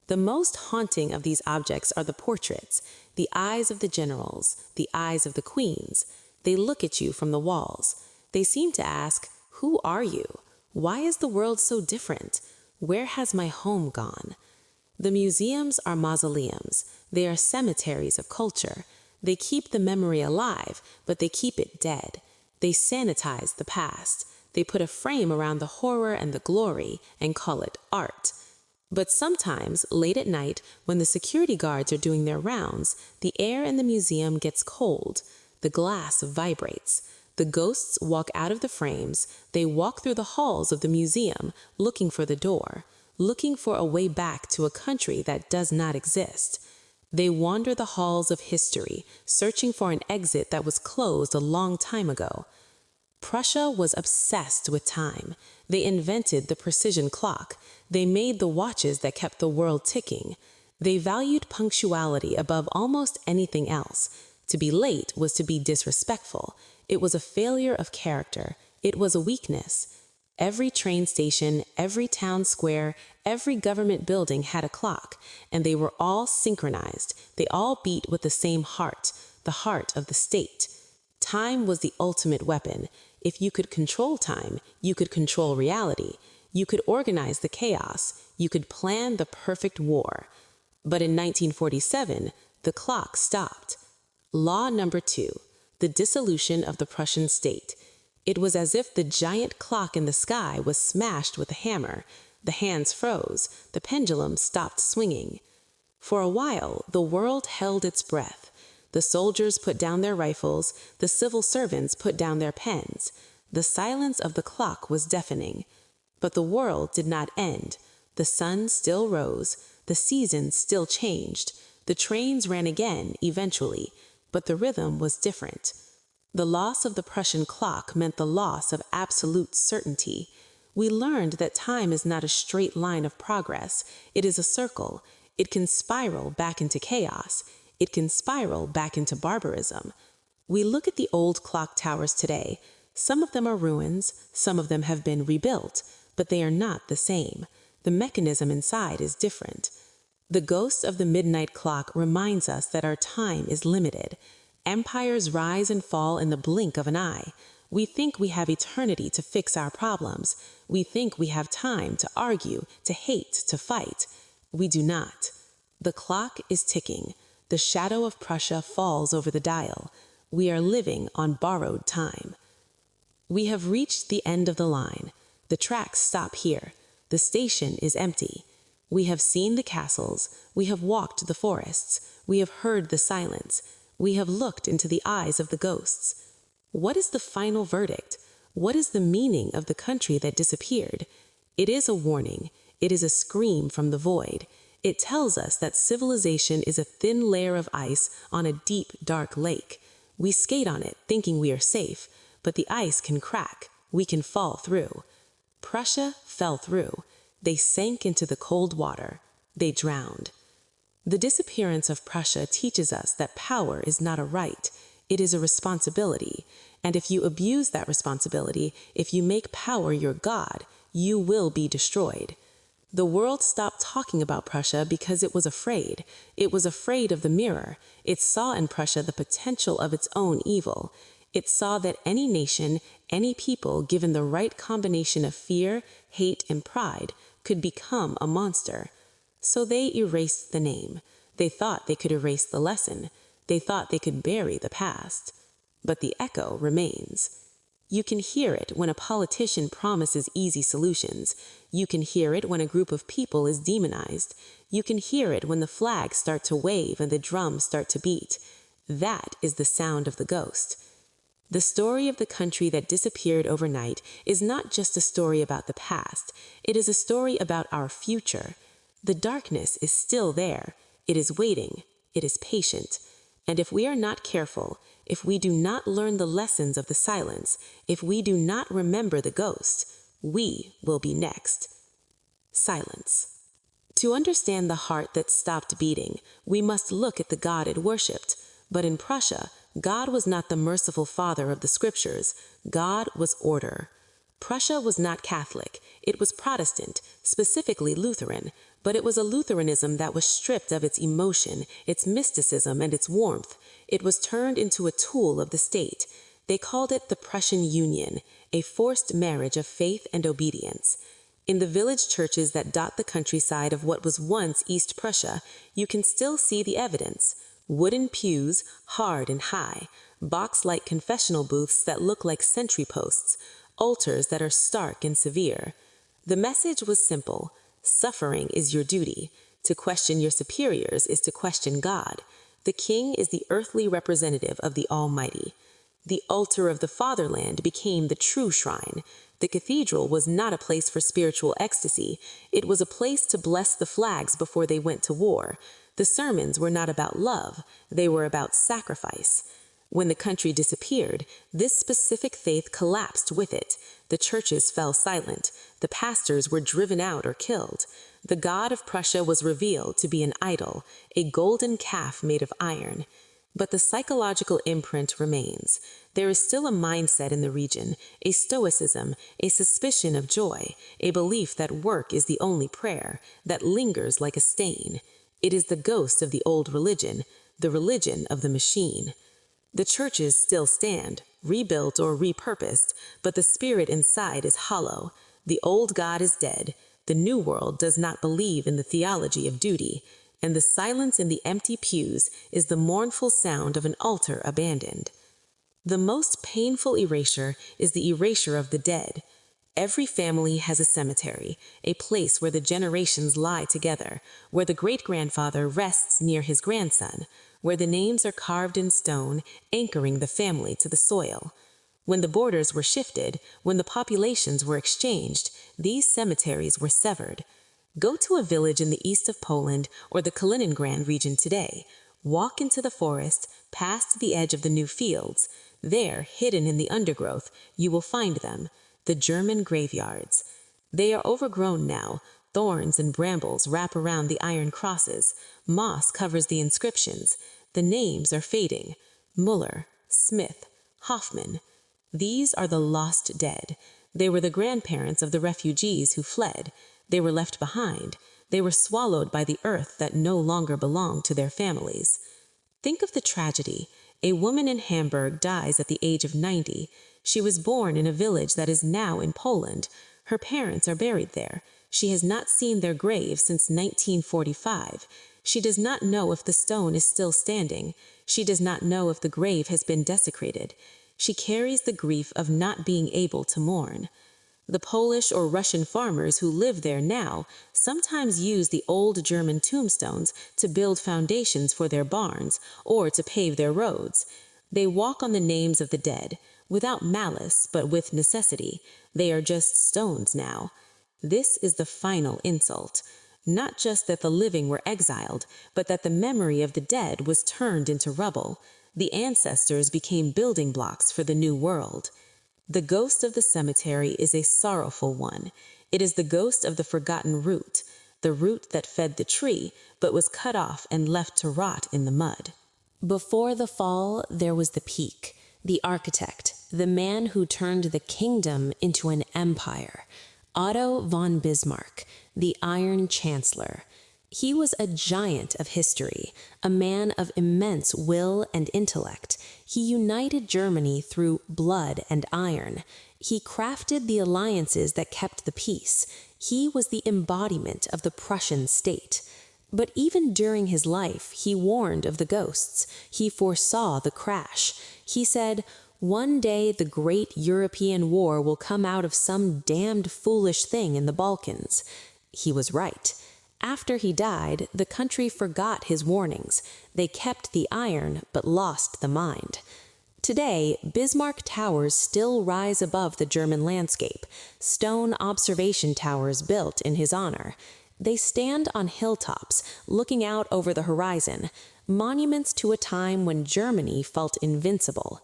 The most haunting of these objects are the portraits, the eyes of the generals, the eyes of the queens. They look at you from the walls. They seem to ask, "Who are you? Why is the world so different? Where has my home gone?" The museums are mausoleums. They are cemeteries of culture. They keep the memory alive, but they keep it dead. They sanitize the past. They put a frame around the horror and the glory and call it art. But sometimes, late at night, when the security guards are doing their rounds, the air in the museum gets cold. The glass vibrates. The ghosts walk out of the frames. They walk through the halls of the museum, looking for the door, looking for a way back to a country that does not exist. They wander the halls of history, searching for an exit that was closed a long time ago. Prussia was obsessed with time. They invented the precision clock. They made the watches that kept the world ticking. They valued punctuality above almost anything else. To be late was to be disrespectful. It was a failure of character. It was a weakness. Every train station, every town square, every government building had a clock, and they were all synchronized. They all beat with the same heart, the heart of the state. Time was the ultimate weapon. If you could control time, you could control reality. You could organize the chaos. You could plan the perfect war. But in 1947, the clock stopped. Law number 2, the dissolution of the Prussian state. It was as if the giant clock in the sky was smashed with a hammer. The hands froze. The pendulum stopped swinging. For a while, the world held its breath. The soldiers put down their rifles. The civil servants put down their pens. The silence of the clock was deafening. But the world did not end. The sun still rose. The seasons still changed. The trains ran again, eventually, but the rhythm was different. The loss of the Prussian clock meant the loss of absolute certainty. We learned that time is not a straight line of progress. It is a circle. It can spiral back into chaos. It can spiral back into barbarism. We look at the old clock towers today. Some of them are ruins. Some of them have been rebuilt, but they are not the same. The mechanism inside is different. The ghost of the midnight clock reminds us that our time is limited. Empires rise and fall in the blink of an eye. We think we have eternity to fix our problems. We think we have time to argue, to hate, to fight. We do not. The clock is ticking. The shadow of Prussia falls over the dial. We are living on borrowed time. We have reached the end of the line. The tracks stop here. The station is empty. We have seen the castles. We have walked the forests. We have heard the silence. We have looked into the eyes of the ghosts. What is the final verdict? What is the meaning of the country that disappeared? It is a warning. It is a scream from the void. It tells us that civilization is a thin layer of ice on a deep, dark lake. We skate on it, thinking we are safe, but the ice can crack. We can fall through. Prussia fell through. They sank into the cold water. They drowned. The disappearance of Prussia teaches us that power is not a right. It is a responsibility. And if you abuse that responsibility, if you make power your god, you will be destroyed. The world stopped talking about Prussia because it was afraid. It was afraid of the mirror. It saw in Prussia the potential of its own evil. It saw that any nation, any people, given the right combination of fear, hate, and pride, could become a monster. So they erased the name. They thought they could erase the lesson. They thought they could bury the past. But the echo remains. You can hear it when a politician promises easy solutions. You can hear it when a group of people is demonized. You can hear it when the flags start to wave and the drums start to beat. That is the sound of the ghost. The story of the country that disappeared overnight is not just a story about the past. It is a story about our future. The darkness is still there. It is waiting. It is patient. And if we are not careful, if we do not learn the lessons of the silence, if we do not remember the ghost, we will be next. Silence. To understand the heart that stopped beating, we must look at the God it worshipped. But in Prussia, God was not the merciful father of the scriptures. God was order. Prussia was not Catholic. It was Protestant, specifically Lutheran, but it was a Lutheranism that was stripped of its emotion, its mysticism, and its warmth. It was turned into a tool of the state. They called it the Prussian Union, a forced marriage of faith and obedience. In the village churches that dot the countryside of what was once East Prussia, you can still see the evidence. Wooden pews, hard and high, box-like confessional booths that look like sentry posts, altars that are stark and severe. The message was simple. Suffering is your duty. To question your superiors is to question God. The king is the earthly representative of the Almighty. The altar of the fatherland became the true shrine. The cathedral was not a place for spiritual ecstasy. It was a place to bless the flags before they went to war. The sermons were not about love. They were about sacrifice. When the country disappeared, this specific faith collapsed with it. The churches fell silent. The pastors were driven out or killed. The God of Prussia was revealed to be an idol, a golden calf made of iron. But the psychological imprint remains. There is still a mindset in the region, a stoicism, a suspicion of joy, a belief that work is the only prayer, that lingers like a stain. It is the ghost of the old religion, the religion of the machine. The churches still stand, rebuilt or repurposed, but the spirit inside is hollow. The old God is dead. The new world does not believe in the theology of duty, and the silence in the empty pews is the mournful sound of an altar abandoned. The most painful erasure is the erasure of the dead. Every family has a cemetery, a place where the generations lie together, where the great-grandfather rests near his grandson, where the names are carved in stone, anchoring the family to the soil. When the borders were shifted, when the populations were exchanged, these cemeteries were severed. Go to a village in the east of Poland or the Kaliningrad region today. Walk into the forest, past the edge of the new fields. There, hidden in the undergrowth, you will find them, the German graveyards. They are overgrown now. Thorns and brambles wrap around the iron crosses. Moss covers the inscriptions. The names are fading. Muller, Smith, Hoffman. These are the lost dead. They were the grandparents of the refugees who fled. They were left behind. They were swallowed by the earth that no longer belonged to their families. Think of the tragedy. A woman in Hamburg dies at the age of 90. She was born in a village that is now in Poland. Her parents are buried there. She has not seen their grave since 1945. She does not know if the stone is still standing. She does not know if the grave has been desecrated. She carries the grief of not being able to mourn. The Polish or Russian farmers who live there now sometimes use the old German tombstones to build foundations for their barns or to pave their roads. They walk on the names of the dead, without malice but with necessity. They are just stones now. This is the final insult. Not just that the living were exiled, but that the memory of the dead was turned into rubble. The ancestors became building blocks for the new world. The ghost of the cemetery is a sorrowful one. It is the ghost of the forgotten root, the root that fed the tree, but was cut off and left to rot in the mud. Before the fall, there was the peak, the architect, the man who turned the kingdom into an empire. Otto von Bismarck, the Iron Chancellor. He was a giant of history, a man of immense will and intellect. He united Germany through blood and iron. He crafted the alliances that kept the peace. He was the embodiment of the Prussian state. But even during his life, he warned of the ghosts. He foresaw the crash. He said, "One day the great European war will come out of some damned foolish thing in the Balkans." He was right. After he died, the country forgot his warnings. They kept the iron, but lost the mind. Today, Bismarck towers still rise above the German landscape, stone observation towers built in his honor. They stand on hilltops, looking out over the horizon, monuments to a time when Germany felt invincible.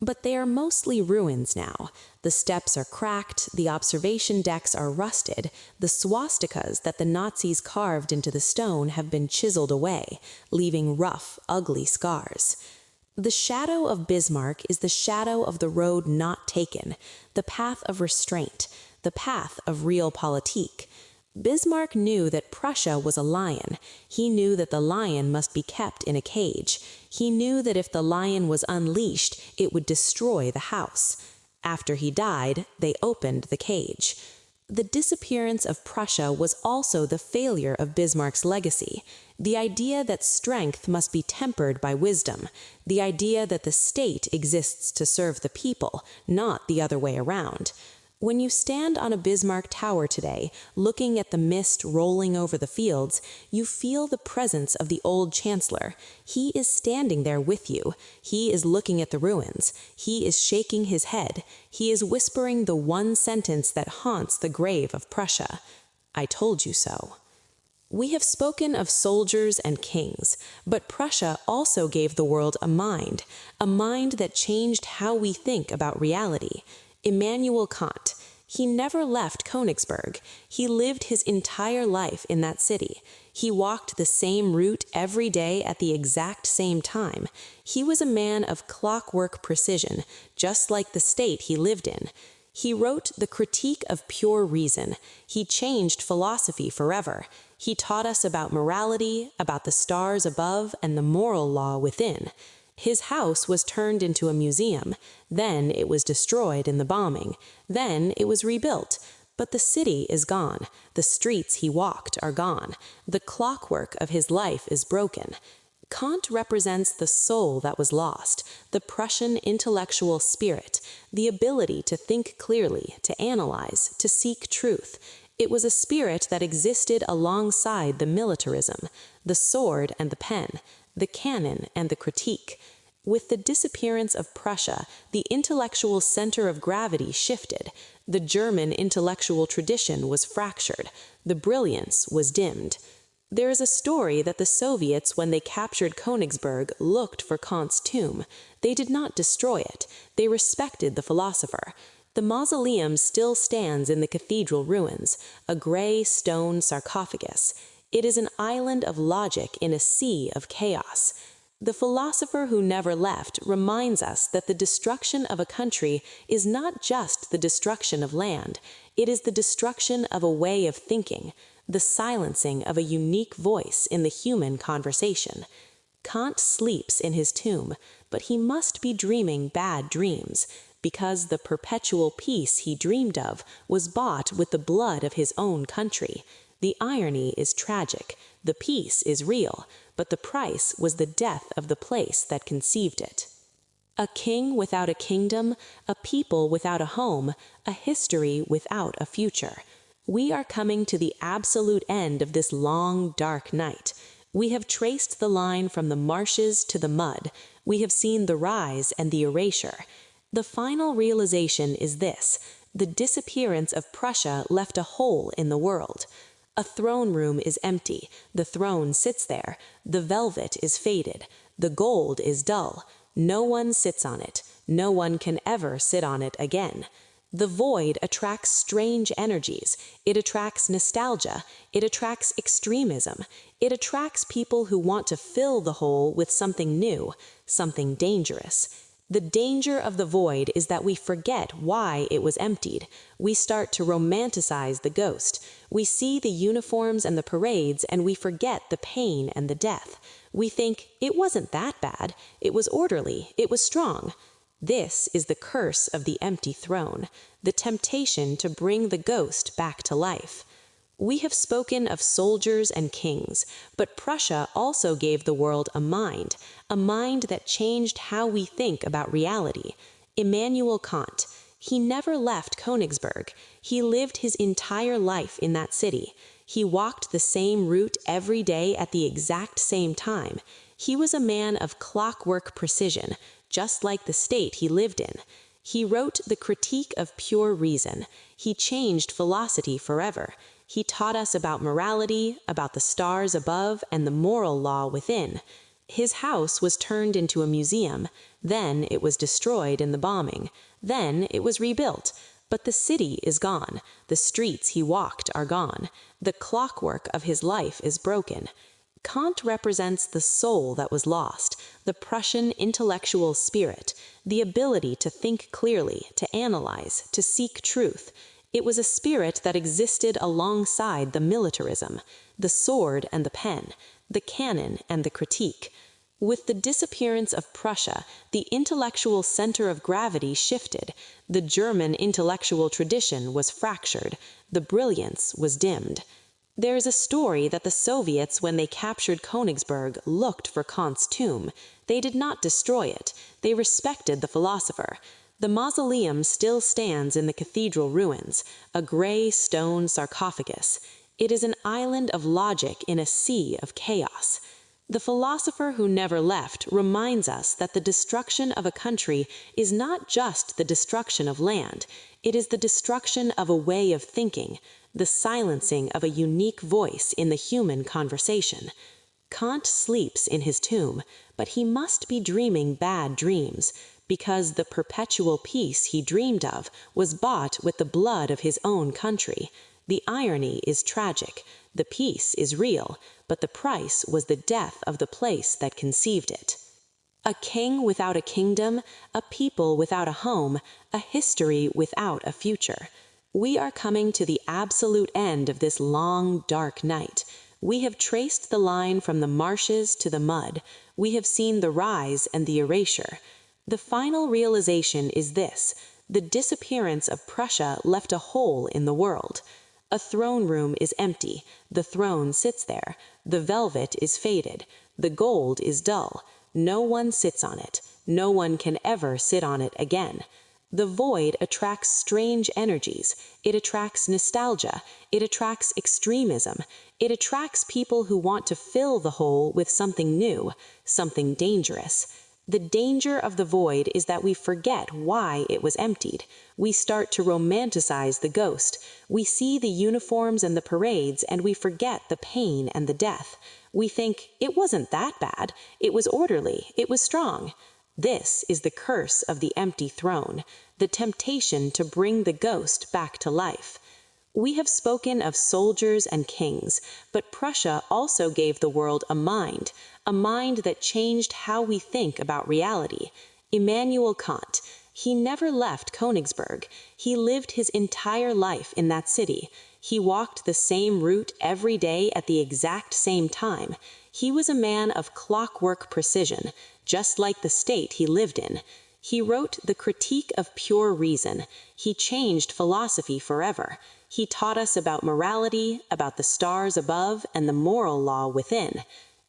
But they are mostly ruins now. The steps are cracked, the observation decks are rusted, the swastikas that the Nazis carved into the stone have been chiseled away, leaving rough, ugly scars. The shadow of Bismarck is the shadow of the road not taken, the path of restraint, the path of realpolitik. Bismarck knew that Prussia was a lion. He knew that the lion must be kept in a cage. He knew that if the lion was unleashed, it would destroy the house. After he died, they opened the cage. The disappearance of Prussia was also the failure of Bismarck's legacy. The idea that strength must be tempered by wisdom. The idea that the state exists to serve the people, not the other way around. When you stand on a Bismarck tower today, looking at the mist rolling over the fields, you feel the presence of the old chancellor. He is standing there with you. He is looking at the ruins. He is shaking his head. He is whispering the one sentence that haunts the grave of Prussia: "I told you so." We have spoken of soldiers and kings, but Prussia also gave the world a mind that changed how we think about reality. Immanuel Kant. He never left Königsberg. He lived his entire life in that city. He walked the same route every day at the exact same time. He was a man of clockwork precision, just like the state he lived in. He wrote The Critique of Pure Reason. He changed philosophy forever. He taught us about morality, about the stars above, and the moral law within. His house was turned into a museum. Then it was destroyed in the bombing. Then it was rebuilt. But the city is gone. The streets he walked are gone. The clockwork of his life is broken. Kant represents the soul that was lost, the Prussian intellectual spirit, the ability to think clearly, to analyze, to seek truth. It was a spirit that existed alongside the militarism, the sword and the pen, the canon and the critique. With the disappearance of Prussia, the intellectual center of gravity shifted. The German intellectual tradition was fractured. The brilliance was dimmed. There is a story that the Soviets, when they captured Königsberg, looked for Kant's tomb. They did not destroy it. They respected the philosopher. The mausoleum still stands in the cathedral ruins, a gray stone sarcophagus. It is an island of logic in a sea of chaos. The philosopher who never left reminds us that the destruction of a country is not just the destruction of land. It is the destruction of a way of thinking, the silencing of a unique voice in the human conversation. Kant sleeps in his tomb, but he must be dreaming bad dreams, because the perpetual peace he dreamed of was bought with the blood of his own country. The irony is tragic. The peace is real, but the price was the death of the place that conceived it. A king without a kingdom, a people without a home, a history without a future. We are coming to the absolute end of this long, dark night. We have traced the line from the marshes to the mud. We have seen the rise and the erasure. The final realization is this: the disappearance of Prussia left a hole in the world. A throne room is empty. The throne sits there. The velvet is faded. The gold is dull. No one sits on it. No one can ever sit on it again. The void attracts strange energies. It attracts nostalgia. It attracts extremism. It attracts people who want to fill the hole with something new, something dangerous. The danger of the void is that we forget why it was emptied. We start to romanticize the ghost. We see the uniforms and the parades, and we forget the pain and the death. We think, it wasn't that bad. It was orderly. It was strong. This is the curse of the empty throne, the temptation to bring the ghost back to life. We have spoken of soldiers and kings, but Prussia also gave the world a mind that changed how we think about reality. Immanuel Kant, he never left Königsberg. He lived his entire life in that city. He walked the same route every day at the exact same time. He was a man of clockwork precision, just like the state he lived in. He wrote the Critique of Pure Reason. He changed philosophy forever. He taught us about morality, about the stars above, and the moral law within. His house was turned into a museum. Then it was destroyed in the bombing. Then it was rebuilt. But the city is gone. The streets he walked are gone. The clockwork of his life is broken. Kant represents the soul that was lost, the Prussian intellectual spirit, the ability to think clearly, to analyze, to seek truth. It was a spirit that existed alongside the militarism, the sword and the pen, the cannon and the critique. With the disappearance of Prussia, the intellectual center of gravity shifted. The German intellectual tradition was fractured. The brilliance was dimmed. There is a story that the Soviets, when they captured Königsberg, looked for Kant's tomb. They did not destroy it. They respected the philosopher. The mausoleum still stands in the cathedral ruins, a gray stone sarcophagus. It is an island of logic in a sea of chaos. The philosopher who never left reminds us that the destruction of a country is not just the destruction of land. It is the destruction of a way of thinking, the silencing of a unique voice in the human conversation. Kant sleeps in his tomb, but he must be dreaming bad dreams, because the perpetual peace he dreamed of was bought with the blood of his own country. The irony is tragic. The peace is real, but the price was the death of the place that conceived it. A king without a kingdom, a people without a home, a history without a future. We are coming to the absolute end of this long, dark night. We have traced the line from the marshes to the mud. We have seen the rise and the erasure. The final realization is this: the disappearance of Prussia left a hole in the world. A throne room is empty. The throne sits there. The velvet is faded. The gold is dull. No one sits on it. No one can ever sit on it again. The void attracts strange energies. It attracts nostalgia. It attracts extremism. It attracts people who want to fill the hole with something new, something dangerous. The danger of the void is that we forget why it was emptied. We start to romanticize the ghost. We see the uniforms and the parades, and we forget the pain and the death. We think, it wasn't that bad. It was orderly. It was strong. This is the curse of the empty throne, the temptation to bring the ghost back to life. We have spoken of soldiers and kings, but Prussia also gave the world a mind that changed how we think about reality. Immanuel Kant, he never left Königsberg. He lived his entire life in that city. He walked the same route every day at the exact same time. He was a man of clockwork precision, just like the state he lived in. He wrote the Critique of Pure Reason. He changed philosophy forever. He taught us about morality, about the stars above, and the moral law within.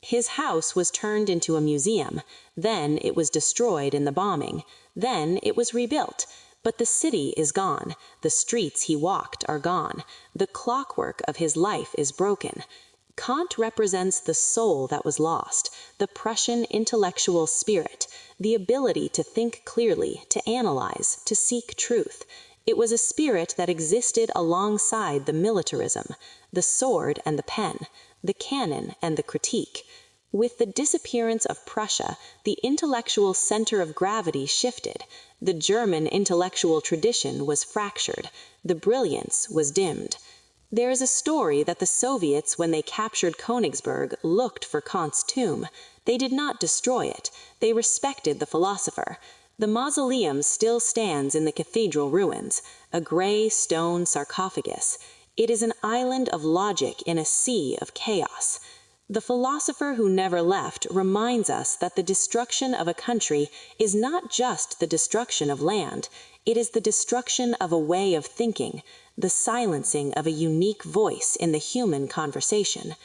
His house was turned into a museum, then it was destroyed in the bombing, then it was rebuilt. But the city is gone, the streets he walked are gone, the clockwork of his life is broken. Kant represents the soul that was lost, the Prussian intellectual spirit, the ability to think clearly, to analyze, to seek truth. It was a spirit that existed alongside the militarism, the sword and the pen, the cannon and the critique. With the disappearance of Prussia, the intellectual center of gravity shifted. The German intellectual tradition was fractured. The brilliance was dimmed. There is a story that the Soviets, when they captured Königsberg, looked for Kant's tomb. They did not destroy it. They respected the philosopher. The mausoleum still stands in the cathedral ruins, a gray stone sarcophagus. It is an island of logic in a sea of chaos. The philosopher who never left reminds us that the destruction of a country is not just the destruction of land, it is the destruction of a way of thinking, the silencing of a unique voice in the human conversation.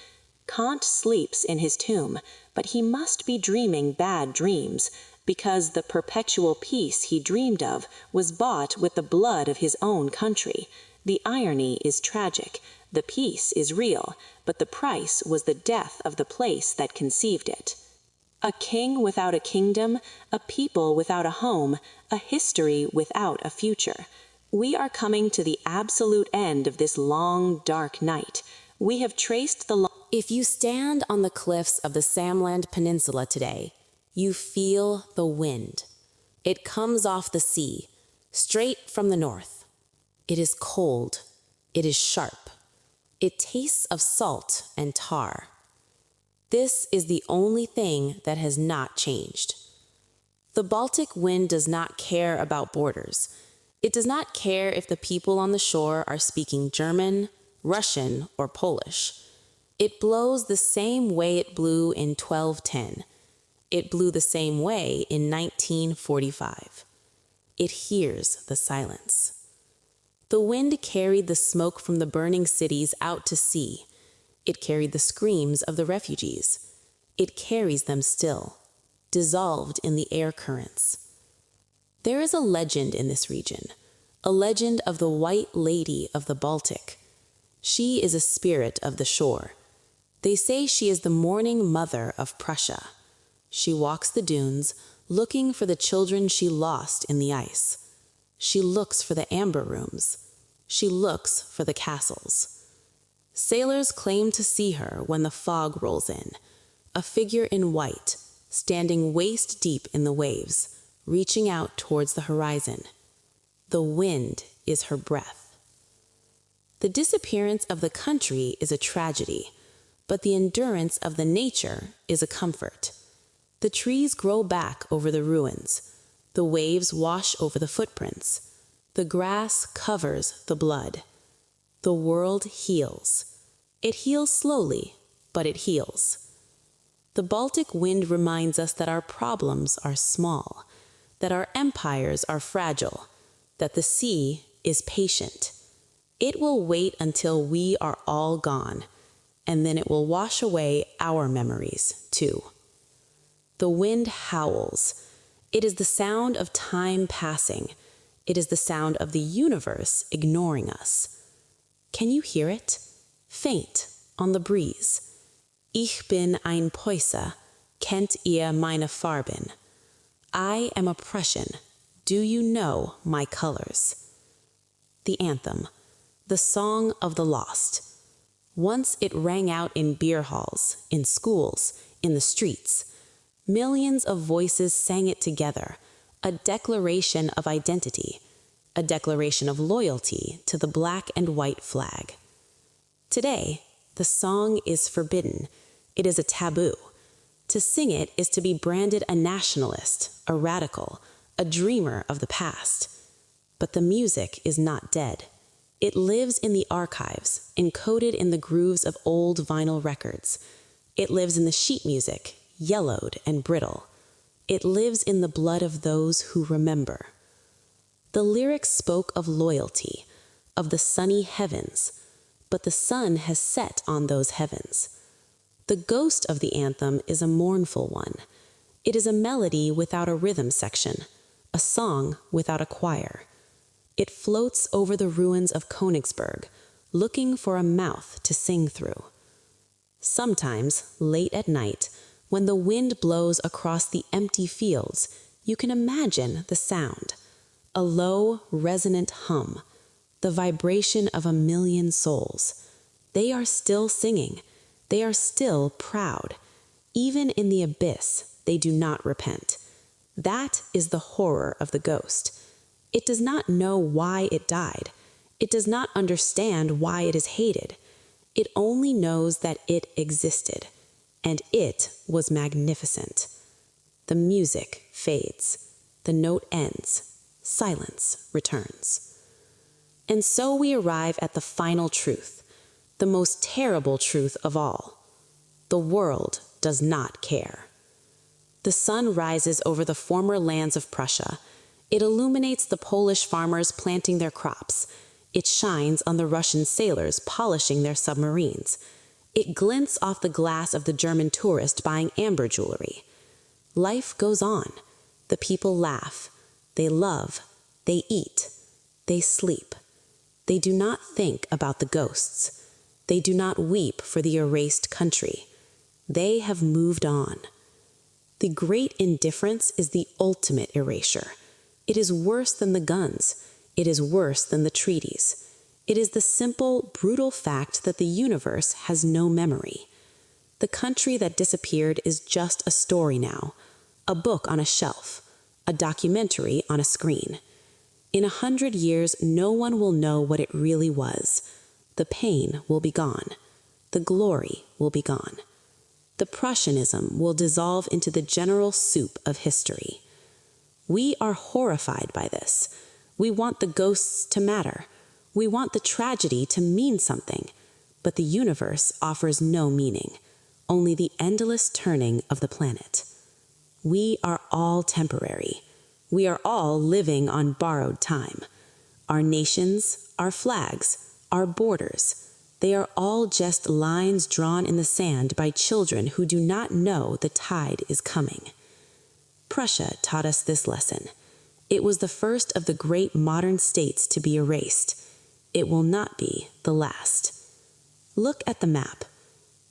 Kant sleeps in his tomb, but he must be dreaming bad dreams, because the perpetual peace he dreamed of was bought with the blood of his own country. The irony is tragic. The peace is real, but the price was the death of the place that conceived it. A king without a kingdom, a people without a home, a history without a future. We are coming to the absolute end of this long, dark night. We have traced the If you stand on the cliffs of the Samland Peninsula today, you feel the wind. It comes off the sea, straight from the north. It is cold. It is sharp. It tastes of salt and tar. This is the only thing that has not changed. The Baltic wind does not care about borders. It does not care if the people on the shore are speaking German, Russian, or Polish. It blows the same way it blew in 1210. It blew the same way in 1945. It hears the silence. The wind carried the smoke from the burning cities out to sea. It carried the screams of the refugees. It carries them still, dissolved in the air currents. There is a legend in this region, a legend of the White Lady of the Baltic. She is a spirit of the shore. They say she is the mourning mother of Prussia. She walks the dunes, looking for the children she lost in the ice. She looks for the amber rooms. She looks for the castles. Sailors claim to see her when the fog rolls in, a figure in white, standing waist deep in the waves, reaching out towards the horizon. The wind is her breath. The disappearance of the country is a tragedy, but the endurance of the nature is a comfort. The trees grow back over the ruins. The waves wash over the footprints. The grass covers the blood. The world heals. It heals slowly, but it heals. The Baltic wind reminds us that our problems are small, that our empires are fragile, that the sea is patient. It will wait until we are all gone, and then it will wash away our memories, too. The wind howls. It is the sound of time passing. It is the sound of the universe ignoring us. Can you hear it? Faint on the breeze. Ich bin ein Preuße, kennt ihr meine Farben? I am a Prussian. Do you know my colors? The anthem, the song of the lost. Once it rang out in beer halls, in schools, in the streets. Millions of voices sang it together, a declaration of identity, a declaration of loyalty to the black and white flag. Today, the song is forbidden. It is a taboo. To sing it is to be branded a nationalist, a radical, a dreamer of the past. But the music is not dead. It lives in the archives, encoded in the grooves of old vinyl records. It lives in the sheet music, yellowed and brittle. It lives in the blood of those who remember. The lyrics spoke of loyalty, of the sunny heavens, but the sun has set on those heavens. The ghost of the anthem is a mournful one. It is a melody without a rhythm section, a song without a choir. It floats over the ruins of Königsberg, looking for a mouth to sing through. Sometimes, late at night, when the wind blows across the empty fields, you can imagine the sound, a low, resonant hum, the vibration of a million souls. They are still singing. They are still proud. Even in the abyss, they do not repent. That is the horror of the ghost. It does not know why it died. It does not understand why it is hated. It only knows that it existed, and it was magnificent. The music fades. The note ends. Silence returns. And so we arrive at the final truth, the most terrible truth of all. The world does not care. The sun rises over the former lands of Prussia. It illuminates the Polish farmers planting their crops. It shines on the Russian sailors polishing their submarines. It glints off the glass of the German tourist buying amber jewelry. Life goes on. The people laugh. They love. They eat. They sleep. They do not think about the ghosts. They do not weep for the erased country. They have moved on. The great indifference is the ultimate erasure. It is worse than the guns. It is worse than the treaties. It is the simple, brutal fact that the universe has no memory. The country that disappeared is just a story now, a book on a shelf, a documentary on a screen. In 100 years, no one will know what it really was. The pain will be gone. The glory will be gone. The Prussianism will dissolve into the general soup of history. We are horrified by this. We want the ghosts to matter. We want the tragedy to mean something. But the universe offers no meaning, only the endless turning of the planet. We are all temporary. We are all living on borrowed time. Our nations, our flags, our borders, they are all just lines drawn in the sand by children who do not know the tide is coming. Prussia taught us this lesson. It was the first of the great modern states to be erased. It will not be the last. Look at the map.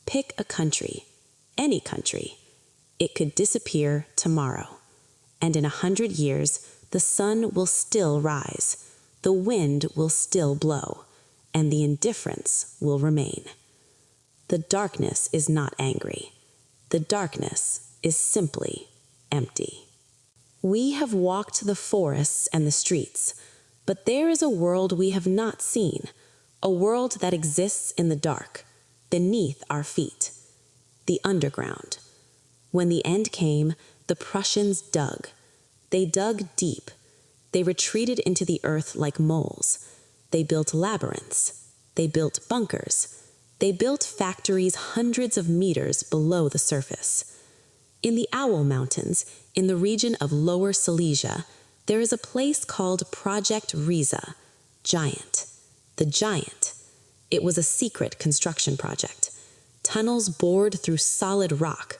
Pick a country, any country. It could disappear tomorrow. And in 100 years, the sun will still rise, the wind will still blow, and the indifference will remain. The darkness is not angry. The darkness is simply empty. We have walked the forests and the streets, but there is a world we have not seen, a world that exists in the dark, beneath our feet, the underground. When the end came, the Prussians dug. They dug deep. They retreated into the earth like moles. They built labyrinths. They built bunkers. They built factories hundreds of meters below the surface. In the Owl Mountains, in the region of Lower Silesia, there is a place called Project Riese, Giant. The Giant. It was a secret construction project. Tunnels bored through solid rock.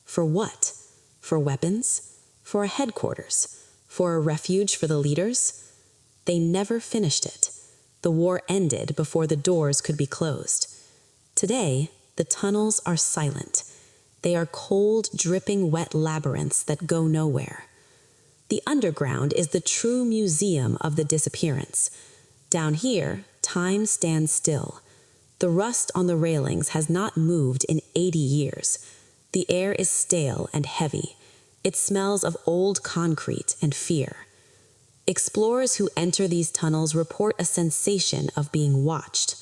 For what? For weapons? For a headquarters? For a refuge for the leaders? They never finished it. The war ended before the doors could be closed. Today, the tunnels are silent. They are cold, dripping wet labyrinths that go nowhere. The underground is the true museum of the disappearance. Down here, time stands still. The rust on the railings has not moved in 80 years. The air is stale and heavy. It smells of old concrete and fear. Explorers who enter these tunnels report a sensation of being watched,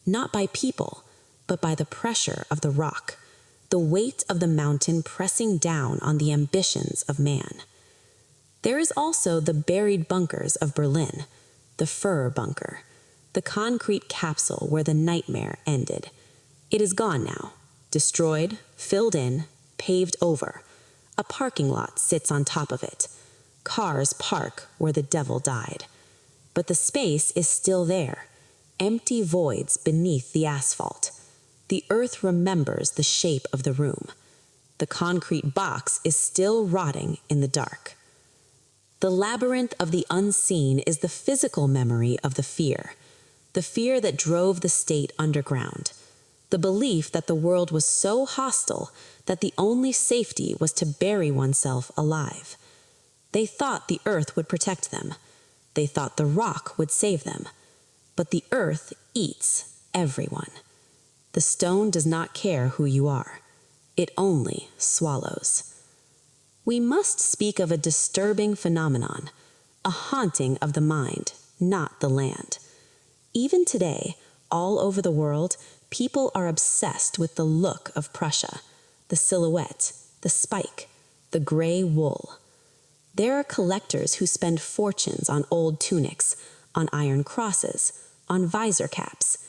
not by people, but by the pressure of the rock, the weight of the mountain pressing down on the ambitions of man. There is also the buried bunkers of Berlin, the Fur Bunker, the concrete capsule where the nightmare ended. It is gone now, destroyed, filled in, paved over. A parking lot sits on top of it. Cars park where the devil died. But the space is still there, empty voids beneath the asphalt. the earth remembers the shape of the room. The concrete box is still rotting in the dark. The labyrinth of the unseen is the physical memory of the fear that drove the state underground, the belief that the world was so hostile that the only safety was to bury oneself alive. They thought the earth would protect them. They thought the rock would save them. But the earth eats everyone. The stone does not care who you are. It only swallows. We must speak of a disturbing phenomenon, a haunting of the mind, not the land. Even today, all over the world, people are obsessed with the look of Prussia, the silhouette, the spike, the gray wool. There are collectors who spend fortunes on old tunics, on iron crosses, on visor caps.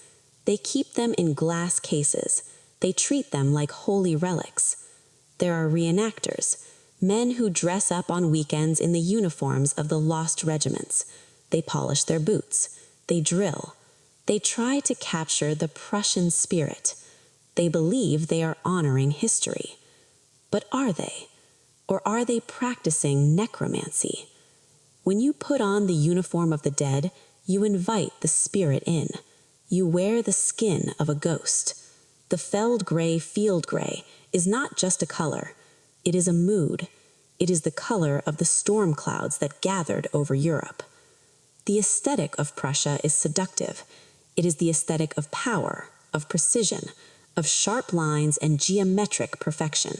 They keep them in glass cases. They treat them like holy relics. There are reenactors, men who dress up on weekends in the uniforms of the lost regiments. They polish their boots. They drill. They try to capture the Prussian spirit. They believe they are honoring history. But are they? Or are they practicing necromancy? When you put on the uniform of the dead, you invite the spirit in. You wear the skin of a ghost. The felled gray field gray is not just a color. It is a mood. It is the color of the storm clouds that gathered over Europe. The aesthetic of Prussia is seductive. It is the aesthetic of power, of precision, of sharp lines and geometric perfection.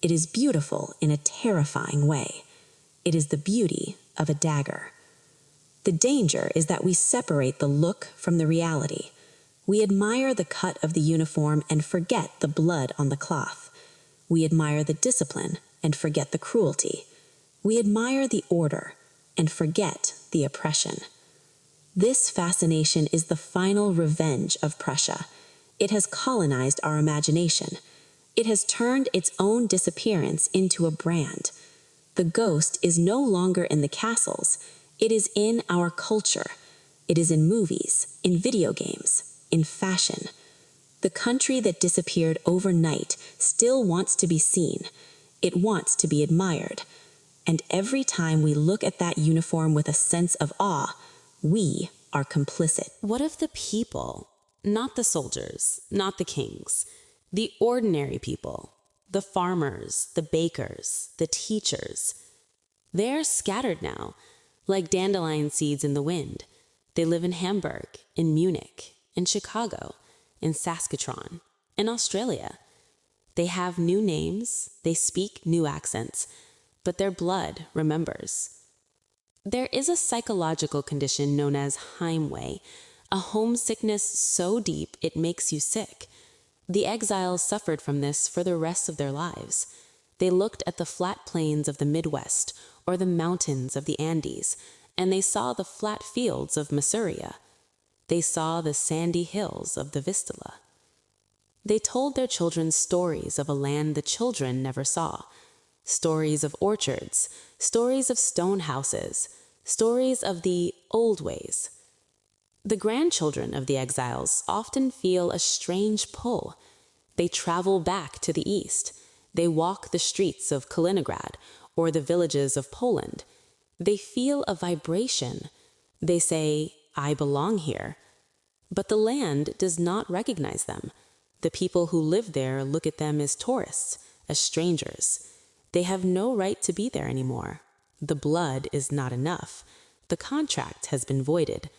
It is beautiful in a terrifying way. It is the beauty of a dagger. The danger is that we separate the look from the reality. We admire the cut of the uniform and forget the blood on the cloth. We admire the discipline and forget the cruelty. We admire the order and forget the oppression. This fascination is the final revenge of Prussia. It has colonized our imagination. It has turned its own disappearance into a brand. The ghost is no longer in the castles. It is in our culture. It is in movies, in video games, in fashion. The country that disappeared overnight still wants to be seen. It wants to be admired. And every time we look at that uniform with a sense of awe, we are complicit. What of the people? Not the soldiers, not the kings. The ordinary people, the farmers, the bakers, the teachers. They're scattered now, like dandelion seeds in the wind. They live in Hamburg, in Munich, in Chicago, in Saskatchewan, in Australia. They have new names, they speak new accents, but their blood remembers. There is a psychological condition known as Heimweh, a homesickness so deep it makes you sick. The exiles suffered from this for the rest of their lives. They looked at the flat plains of the Midwest or the mountains of the Andes, and they saw the flat fields of Masuria. They saw the sandy hills of the Vistula. They told their children stories of a land the children never saw, stories of orchards, stories of stone houses, stories of the old ways. The grandchildren of the exiles often feel a strange pull. They travel back to the east. They walk the streets of Kaliningrad or the villages of Poland. They feel a vibration. They say, "I belong here." But the land does not recognize them. The people who live there look at them as tourists, as strangers. They have no right to be there anymore. The blood is not enough. The contract has been voided.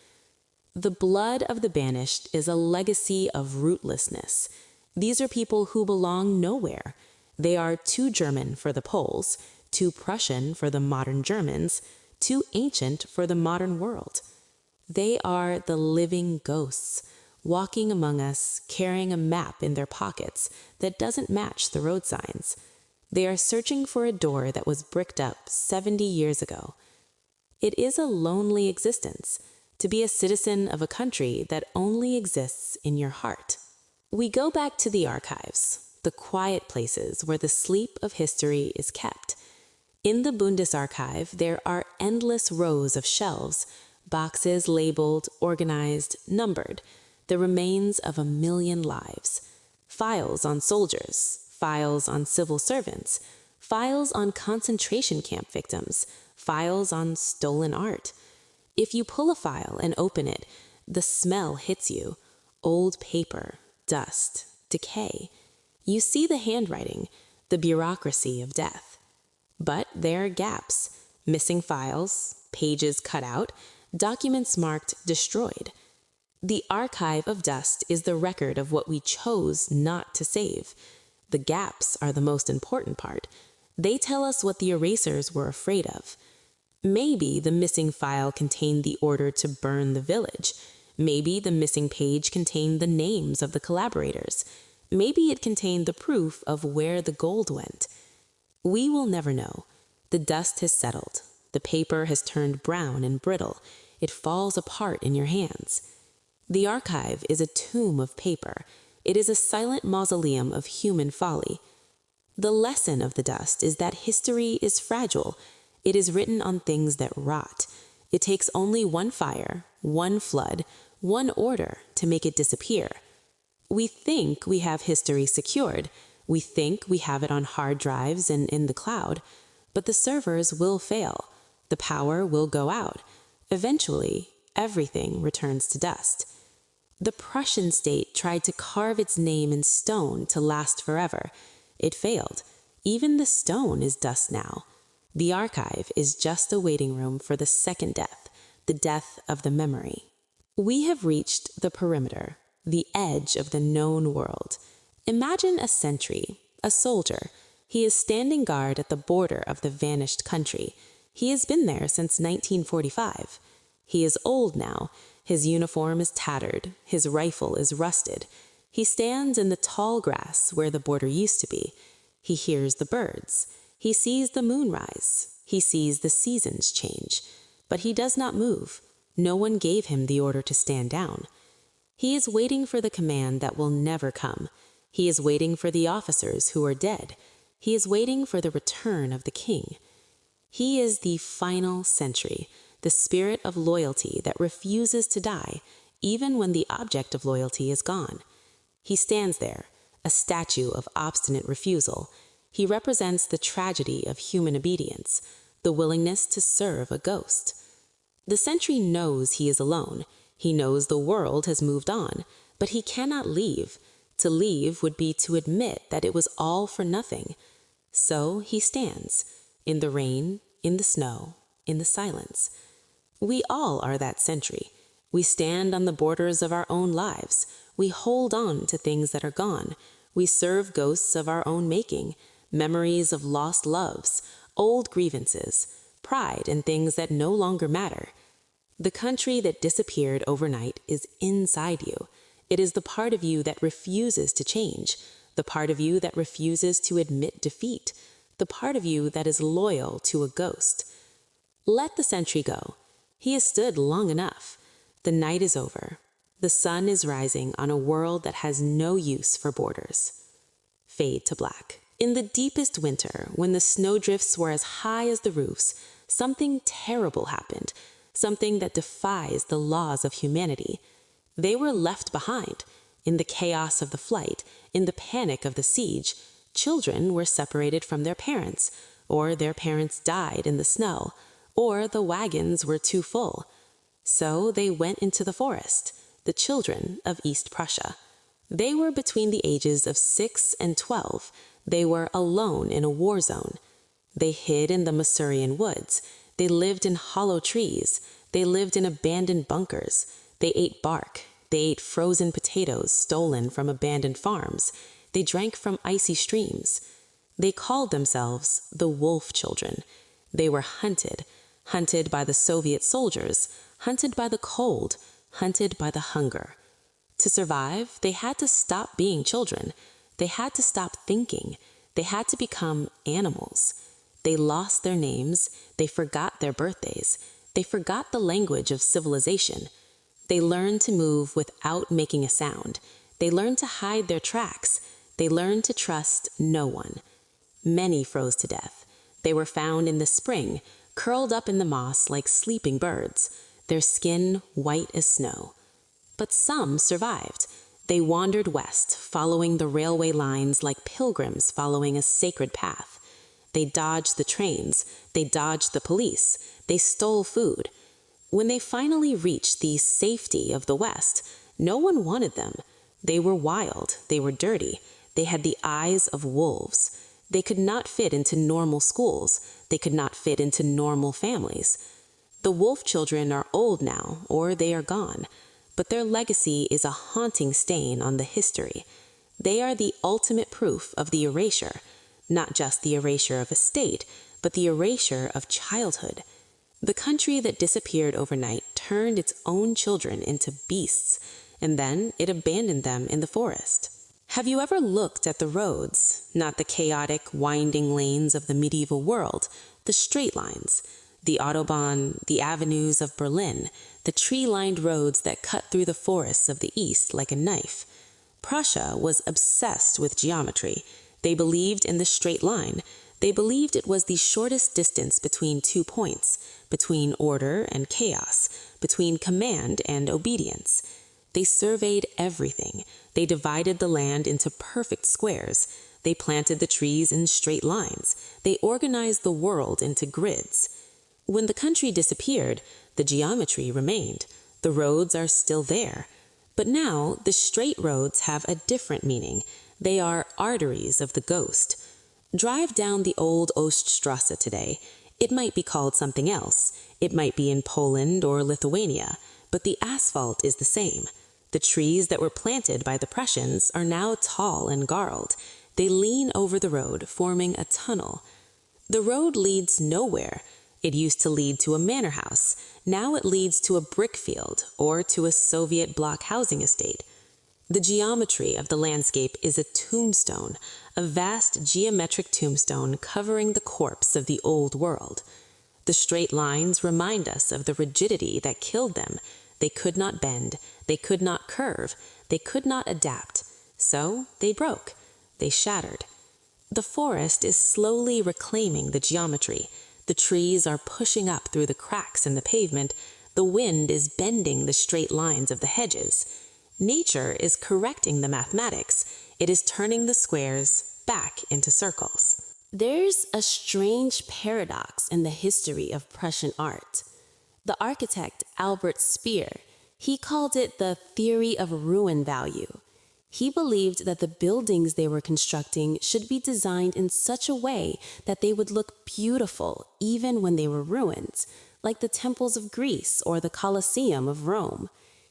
The blood of the banished is a legacy of rootlessness. These are people who belong nowhere. They are too German for the Poles, too Prussian for the modern Germans, too ancient for the modern world. They are the living ghosts, walking among us, carrying a map in their pockets that doesn't match the road signs. They are searching for a door that was bricked up 70 years ago. It is a lonely existence to be a citizen of a country that only exists in your heart. We go back to the archives, the quiet places where the sleep of history is kept. In the Bundesarchive, there are endless rows of shelves, boxes labeled, organized, numbered, the remains of 1,000,000 lives. files on soldiers, files on civil servants, files on concentration camp victims, files on stolen art. If you pull a file and open it, the smell hits you. Old paper, dust, decay. You see the handwriting, the bureaucracy of death. But there are gaps, missing files, pages cut out, documents marked destroyed. The archive of dust is the record of what we chose not to save. The gaps are the most important part. They tell us what the erasers were afraid of. Maybe the missing file contained the order to burn the village. Maybe the missing page contained the names of the collaborators. Maybe it contained the proof of where the gold went. We will never know. The dust has settled. The paper has turned brown and brittle. It falls apart in your hands. The archive is a tomb of paper. It is a silent mausoleum of human folly. The lesson of the dust is that history is fragile. It is written on things that rot. It takes only one fire, one flood, one order to make it disappear. We think we have history secured. We think we have it on hard drives and in the cloud. But the servers will fail. The power will go out. Eventually, everything returns to dust. The Prussian state tried to carve its name in stone to last forever. It failed. Even the stone is dust now. The archive is just a waiting room for the second death, the death of the memory. We have reached the perimeter, the edge of the known world. Imagine a sentry, a soldier. He is standing guard at the border of the vanished country. He has been there since 1945. He is old now. His uniform is tattered. His rifle is rusted. He stands in the tall grass where the border used to be. He hears the birds. He sees the moon rise. He sees the seasons change. But he does not move. No one gave him the order to stand down. He is waiting for the command that will never come. He is waiting for the officers who are dead. He is waiting for the return of the king. He is the final sentry, the spirit of loyalty that refuses to die, even when the object of loyalty is gone. He stands there, a statue of obstinate refusal. He represents the tragedy of human obedience, the willingness to serve a ghost. The sentry knows he is alone. He knows the world has moved on, but he cannot leave. To leave would be to admit that it was all for nothing. So he stands, in the rain, in the snow, in the silence. We all are that sentry. We stand on the borders of our own lives. We hold on to things that are gone. We serve ghosts of our own making, memories of lost loves, old grievances, pride in things that no longer matter. The country that disappeared overnight is inside you. It is the part of you that refuses to change, the part of you that refuses to admit defeat, the part of you that is loyal to a ghost. Let the sentry go. He has stood long enough. The night is over. The sun is rising on a world that has no use for borders. Fade to black. In the deepest winter, when the snowdrifts were as high as the roofs, something terrible happened, something that defies the laws of humanity. They were left behind. In the chaos of the flight, in the panic of the siege, children were separated from their parents, or their parents died in the snow, or the wagons were too full. So they went into the forest, the children of East Prussia. They were between the ages of 6 and 12. They were alone in a war zone. They hid in the Masurian woods. They lived in hollow trees. They lived in abandoned bunkers. They ate bark. They ate frozen potatoes stolen from abandoned farms. They drank from icy streams. They called themselves the Wolf Children. They were hunted by the Soviet soldiers, hunted by the cold, hunted by the hunger. To survive, they had to stop being children. They had to stop thinking. They had to become animals. They lost their names. They forgot their birthdays. They forgot the language of civilization. They learned to move without making a sound. They learned to hide their tracks. They learned to trust no one. Many froze to death. They were found in the spring, curled up in the moss like sleeping birds, their skin white as snow. But some survived. They wandered west, following the railway lines like pilgrims following a sacred path. They dodged the trains, they dodged the police, they stole food. When they finally reached the safety of the West, no one wanted them. They were wild, they were dirty, they had the eyes of wolves. They could not fit into normal schools, they could not fit into normal families. The wolf children are old now, or they are gone, but their legacy is a haunting stain on the history. They are the ultimate proof of the erasure, not just the erasure of a state, but the erasure of childhood. The country that disappeared overnight turned its own children into beasts, and then it abandoned them in the forest. Have you ever looked at the roads, not the chaotic, winding lanes of the medieval world, the straight lines, the Autobahn, the avenues of Berlin, the tree-lined roads that cut through the forests of the East like a knife? Prussia was obsessed with geometry. They believed in the straight line. They believed it was the shortest distance between 2 points, between order and chaos, between command and obedience. They surveyed everything. They divided the land into perfect squares. They planted the trees in straight lines. They organized the world into grids. When the country disappeared, the geometry remained. The roads are still there. But now, the straight roads have a different meaning. They are arteries of the ghost. Drive down the old Oststrasse today. It might be called something else. It might be in Poland or Lithuania, but the asphalt is the same. The trees that were planted by the Prussians are now tall and gnarled. They lean over the road, forming a tunnel. The road leads nowhere. It used to lead to a manor house. Now it leads to a brick field or to a Soviet bloc housing estate. The geometry of the landscape is a tombstone, a vast geometric tombstone covering the corpse of the old world. The straight lines remind us of the rigidity that killed them. They could not bend, they could not curve, they could not adapt. So they broke, they shattered. The forest is slowly reclaiming the geometry. The trees are pushing up through the cracks in the pavement. The wind is bending the straight lines of the hedges. Nature is correcting the mathematics. It is turning the squares back into circles. There's a strange paradox in the history of Prussian art. The architect Albert Speer, he called it the theory of ruin value. He believed that the buildings they were constructing should be designed in such a way that they would look beautiful even when they were ruins, like the temples of Greece or the Colosseum of Rome.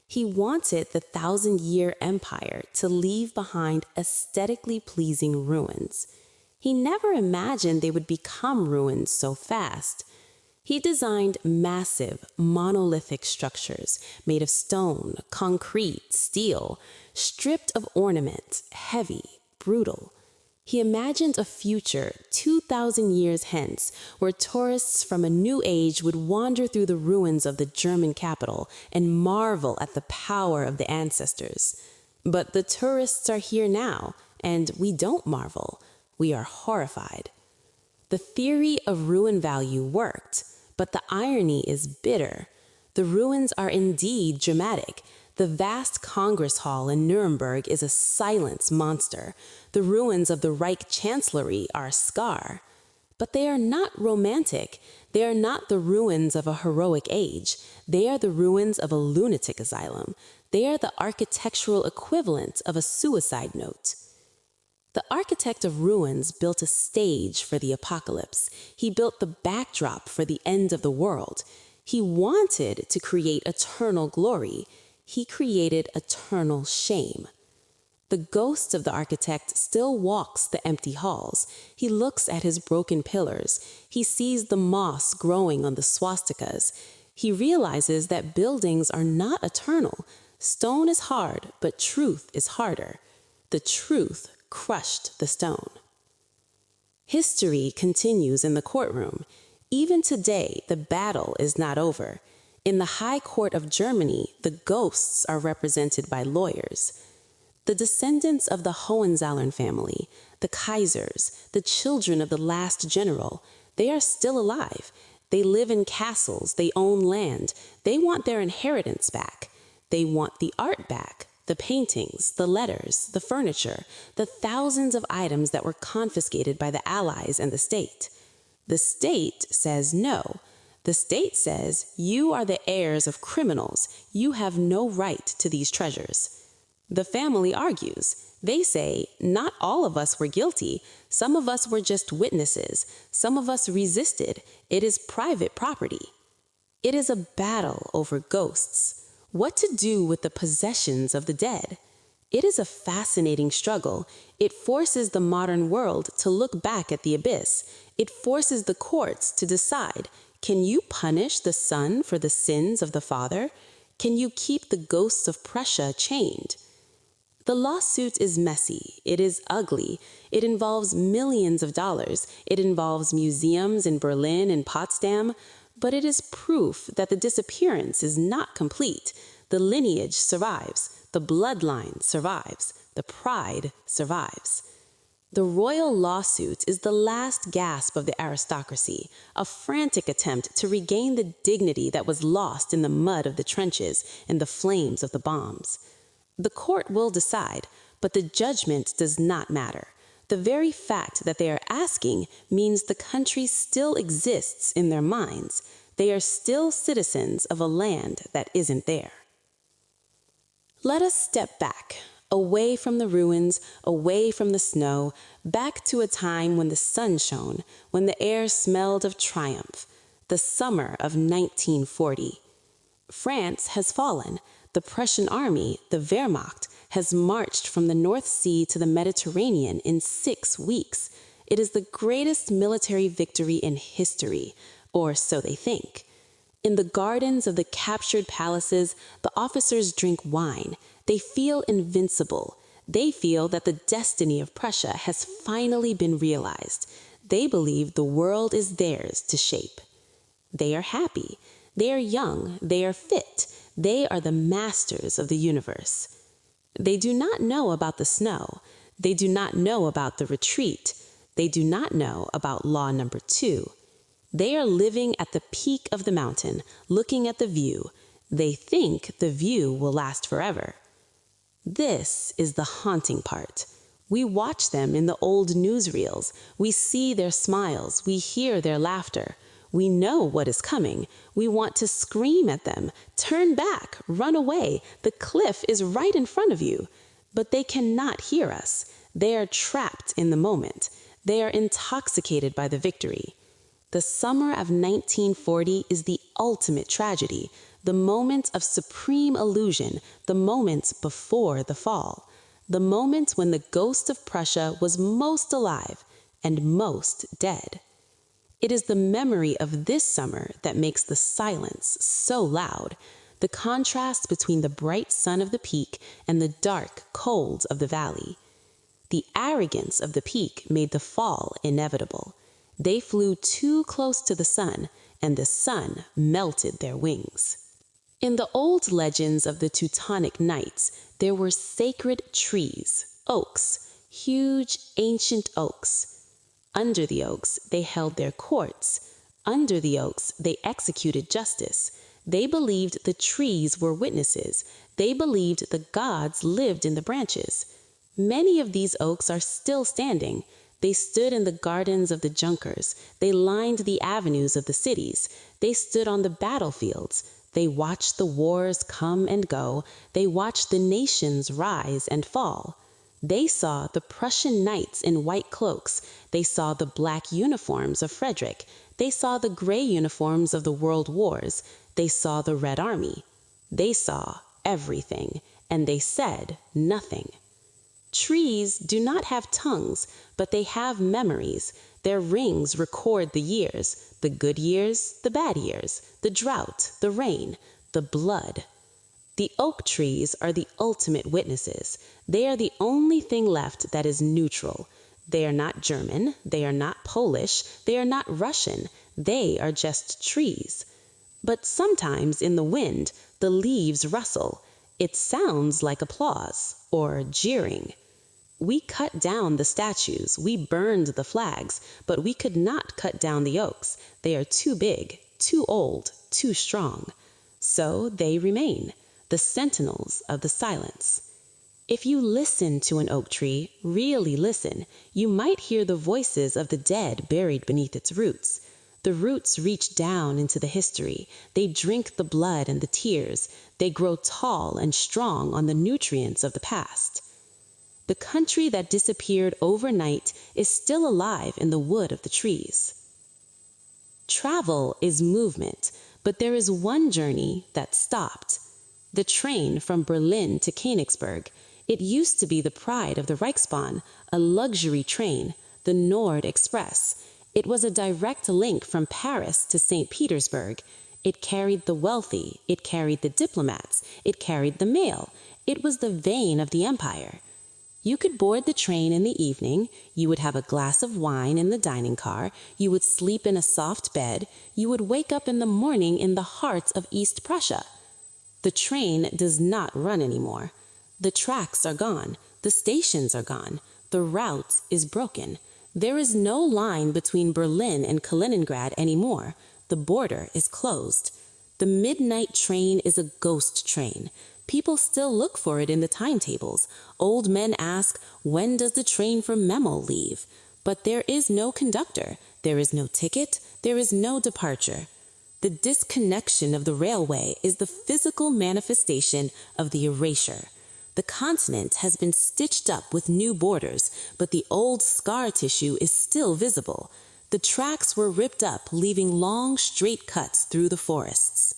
He wanted the 1,000-year empire to leave behind aesthetically pleasing ruins. He never imagined they would become ruins so fast. He designed massive, monolithic structures made of stone, concrete, steel, stripped of ornament, heavy, brutal. He imagined a future 2,000 years hence where tourists from a new age would wander through the ruins of the German capital and marvel at the power of the ancestors. But the tourists are here now, and we don't marvel. We are horrified. The theory of ruin value worked, but the irony is bitter. The ruins are indeed dramatic. The vast Congress Hall in Nuremberg is a silent monster. The ruins of the Reich Chancellery are a scar. But they are not romantic. They are not the ruins of a heroic age. They are the ruins of a lunatic asylum. They are the architectural equivalent of a suicide note. The architect of ruins built a stage for the apocalypse. He built the backdrop for the end of the world. He wanted to create eternal glory. He created eternal shame. The ghost of the architect still walks the empty halls. He looks at his broken pillars. He sees the moss growing on the swastikas. He realizes that buildings are not eternal. Stone is hard, but truth is harder. The truth crushed the stone. History continues in the courtroom. Even today, the battle is not over. In the High Court of Germany, the ghosts are represented by lawyers. The descendants of the Hohenzollern family, the Kaisers, the children of the last general, they are still alive. They live in castles, they own land. They want their inheritance back. They want the art back, the paintings, the letters, the furniture, the thousands of items that were confiscated by the Allies and the state. The state says no. The state says, you are the heirs of criminals. You have no right to these treasures. The family argues. They say, not all of us were guilty. Some of us were just witnesses. Some of us resisted. It is private property. It is a battle over ghosts. What to do with the possessions of the dead? It is a fascinating struggle. It forces the modern world to look back at the abyss. It forces the courts to decide, can you punish the son for the sins of the father? Can you keep the ghosts of Prussia chained? The lawsuit is messy. It is ugly. It involves millions of dollars. It involves museums in Berlin and Potsdam. But it is proof that the disappearance is not complete. The lineage survives. The bloodline survives. The pride survives. The royal lawsuit is the last gasp of the aristocracy, a frantic attempt to regain the dignity that was lost in the mud of the trenches and the flames of the bombs. The court will decide, but the judgment does not matter. The very fact that they are asking means the country still exists in their minds. They are still citizens of a land that isn't there. Let us step back, away from the ruins, away from the snow, back to a time when the sun shone, when the air smelled of triumph, the summer of 1940. France has fallen. The Prussian army, the Wehrmacht, has marched from the North Sea to the Mediterranean in 6 weeks. It is the greatest military victory in history, or so they think. In the gardens of the captured palaces, the officers drink wine. They feel invincible. They feel that the destiny of Prussia has finally been realized. They believe the world is theirs to shape. They are happy. They are young. They are fit. They are the masters of the universe. They do not know about the snow. They do not know about the retreat. They do not know about law number 2. They are living at the peak of the mountain, looking at the view. They think the view will last forever. This is the haunting part. We watch them in the old newsreels. We see their smiles. We hear their laughter. We know what is coming. We want to scream at them. Turn back, run away. The cliff is right in front of you. But they cannot hear us. They are trapped in the moment. They are intoxicated by the victory. The summer of 1940 is the ultimate tragedy, the moment of supreme illusion, the moment before the fall, the moment when the ghost of Prussia was most alive and most dead. It is the memory of this summer that makes the silence so loud, the contrast between the bright sun of the peak and the dark cold of the valley. The arrogance of the peak made the fall inevitable. They flew too close to the sun, and the sun melted their wings. In the old legends of the Teutonic Knights, there were sacred trees, oaks, huge ancient oaks. Under the oaks, they held their courts. Under the oaks, they executed justice. They believed the trees were witnesses. They believed the gods lived in the branches. Many of these oaks are still standing. They stood in the gardens of the Junkers. They lined the avenues of the cities. They stood on the battlefields. They watched the wars come and go. They watched the nations rise and fall. They saw the Prussian knights in white cloaks. They saw the black uniforms of Frederick. They saw the gray uniforms of the world wars. They saw the Red Army. They saw everything, and they said nothing. Trees do not have tongues, but they have memories. Their rings record the years, the good years, the bad years, the drought, the rain, the blood. The oak trees are the ultimate witnesses. They are the only thing left that is neutral. They are not German. They are not Polish. They are not Russian. They are just trees. But sometimes in the wind, the leaves rustle. It sounds like applause or jeering. We cut down the statues. We burned the flags, but we could not cut down the oaks. They are too big, too old, too strong. So they remain, the sentinels of the silence. If you listen to an oak tree, really listen, you might hear the voices of the dead buried beneath its roots. The roots reach down into the history. They drink the blood and the tears. They grow tall and strong on the nutrients of the past. The country that disappeared overnight is still alive in the wood of the trees. Travel is movement, but there is one journey that stopped. The train from Berlin to Königsberg. It used to be the pride of the Reichsbahn, a luxury train, the Nord Express. It was a direct link from Paris to St. Petersburg. It carried the wealthy, it carried the diplomats, it carried the mail. It was the vein of the empire. You could board the train in the evening, you would have a glass of wine in the dining car, you would sleep in a soft bed, you would wake up in the morning in the heart of East Prussia. The train does not run anymore. The tracks are gone, the stations are gone, the route is broken. There is no line between Berlin and Kaliningrad anymore. The border is closed. The midnight train is a ghost train. People still look for it in the timetables. Old men ask, when does the train from Memel leave? But there is no conductor. There is no ticket. There is no departure. The disconnection of the railway is the physical manifestation of the erasure. The continent has been stitched up with new borders, but the old scar tissue is still visible. The tracks were ripped up, leaving long, straight cuts through the forests.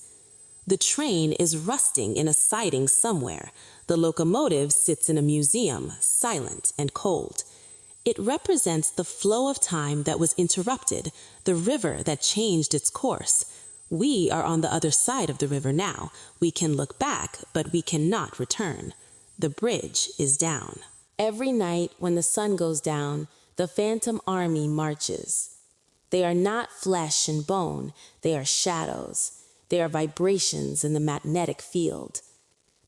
The train is rusting in a siding somewhere. The locomotive sits in a museum, silent and cold. It represents the flow of time that was interrupted, the river that changed its course. We are on the other side of the river now. We can look back, but we cannot return. The bridge is down. Every night when the sun goes down, the phantom army marches. They are not flesh and bone, they are shadows. They are vibrations in the magnetic field.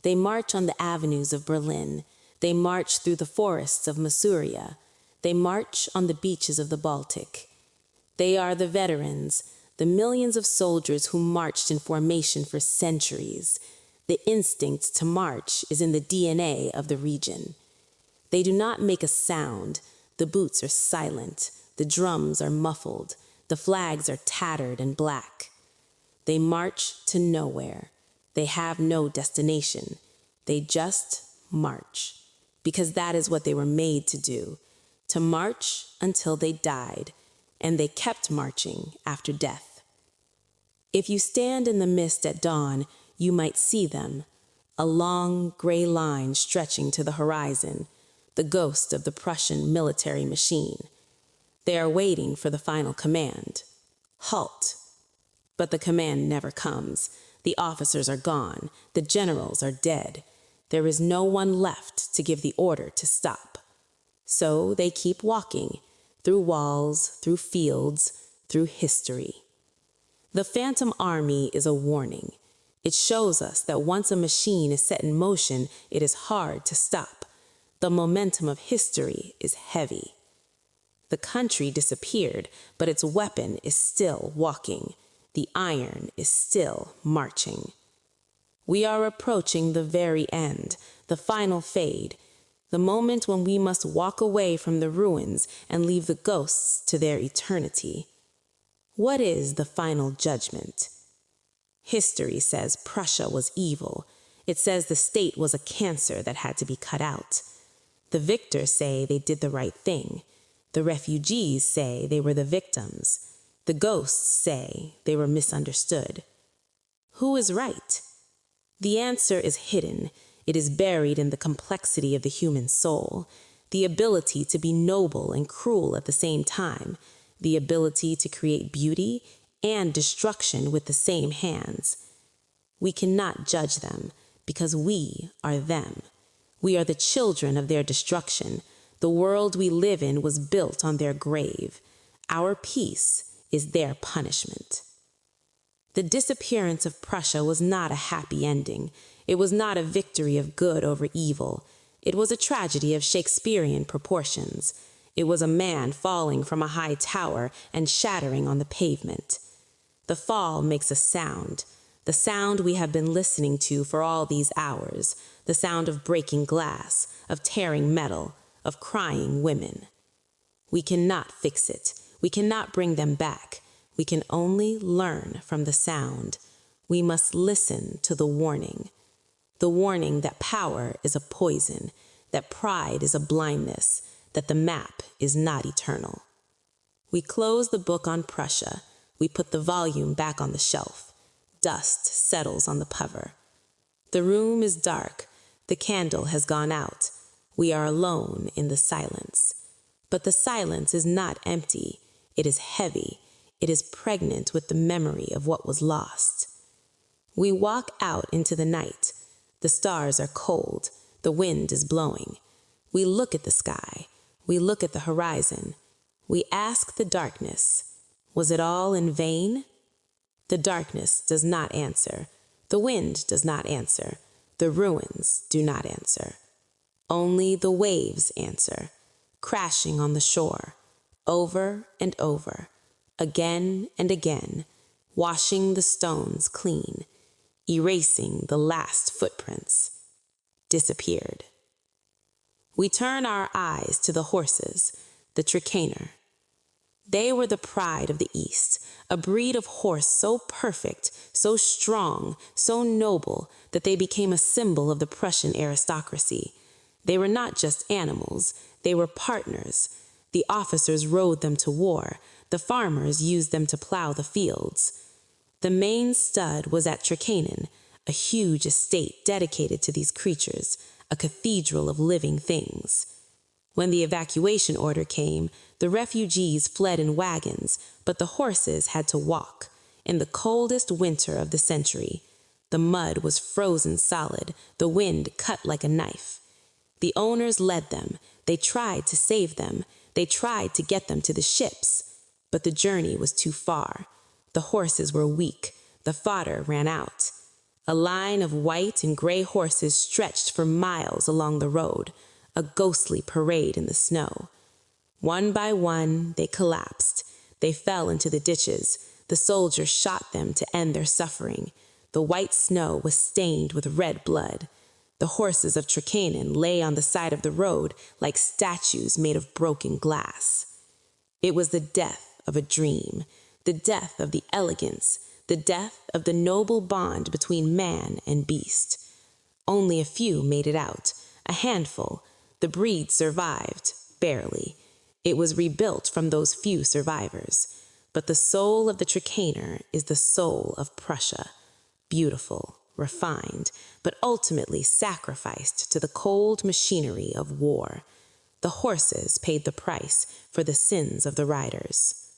They march on the avenues of Berlin. They march through the forests of Masuria. They march on the beaches of the Baltic. They are the veterans, the millions of soldiers who marched in formation for centuries. The instinct to march is in the DNA of the region. They do not make a sound. The boots are silent. The drums are muffled. The flags are tattered and black. They march to nowhere. They have no destination. They just march, because that is what they were made to do, to march until they died, and they kept marching after death. If you stand in the mist at dawn, you might see them, a long gray line stretching to the horizon, the ghost of the Prussian military machine. They are waiting for the final command. Halt! But the command never comes. The officers are gone. The generals are dead. There is no one left to give the order to stop. So they keep walking, through walls, through fields, through history. The phantom army is a warning. It shows us that once a machine is set in motion, it is hard to stop. The momentum of history is heavy. The country disappeared, but its weapon is still walking. The iron is still marching. We are approaching the very end, the final fade, the moment when we must walk away from the ruins and leave the ghosts to their eternity. What is the final judgment? History says Prussia was evil. It says the state was a cancer that had to be cut out. The victors say they did the right thing. The refugees say they were the victims. The ghosts say they were misunderstood. Who is right? The answer is hidden. It is buried in the complexity of the human soul, the ability to be noble and cruel at the same time, the ability to create beauty and destruction with the same hands. We cannot judge them because we are them. We are the children of their destruction. The world we live in was built on their grave. Our peace is their punishment. The disappearance of Prussia was not a happy ending. It was not a victory of good over evil. It was a tragedy of Shakespearean proportions. It was a man falling from a high tower and shattering on the pavement. The fall makes a sound, the sound we have been listening to for all these hours, the sound of breaking glass, of tearing metal, of crying women. We cannot fix it. We cannot bring them back. We can only learn from the sound. We must listen to the warning that power is a poison, that pride is a blindness, that the map is not eternal. We close the book on Prussia. We put the volume back on the shelf. Dust settles on the cover. The room is dark. The candle has gone out. We are alone in the silence. But the silence is not empty. It is heavy. It is pregnant with the memory of what was lost. We walk out into the night. The stars are cold. The wind is blowing. We look at the sky. We look at the horizon. We ask the darkness, was it all in vain? The darkness does not answer. The wind does not answer. The ruins do not answer. Only the waves answer, crashing on the shore, over and over, again and again, washing the stones clean, erasing the last footprints, disappeared. We turn our eyes to the horses, the Tricaner. They were the pride of the East, a breed of horse so perfect, so strong, so noble that they became a symbol of the Prussian aristocracy. They were not just animals, they were partners. The officers rode them to war, the farmers used them to plow the fields. The main stud was at Tricanen, a huge estate dedicated to these creatures, a cathedral of living things. When the evacuation order came, the refugees fled in wagons, but the horses had to walk. In the coldest winter of the century, the mud was frozen solid, the wind cut like a knife. The owners led them. They tried to save them. They tried to get them to the ships. But the journey was too far. The horses were weak. The fodder ran out. A line of white and gray horses stretched for miles along the road, a ghostly parade in the snow. One by one, they collapsed. They fell into the ditches. The soldiers shot them to end their suffering. The white snow was stained with red blood. The horses of Tricanen lay on the side of the road like statues made of broken glass. It was the death of a dream, the death of the elegance, the death of the noble bond between man and beast. Only a few made it out, a handful. The breed survived, barely. It was rebuilt from those few survivors. But the soul of the Tricaner is the soul of Prussia, beautiful, refined, but ultimately sacrificed to the cold machinery of war. The horses paid the price for the sins of the riders.